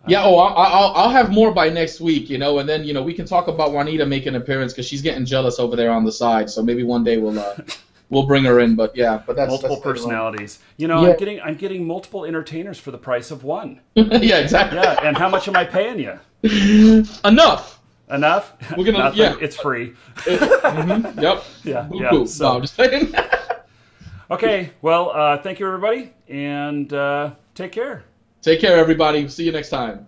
Yeah, I'll have more by next week, and then we can talk about Juanita making an appearance because she's getting jealous over there on the side. So maybe one day we'll bring her in. But that's multiple personalities. I'm getting multiple entertainers for the price of one. Yeah, exactly. Yeah, and how much am I paying you? Enough. We're gonna. Nothing. It's free. Yep. Yeah. So, no, I'm just saying. Okay. Well, thank you everybody, and take care. Take care, everybody. See you next time.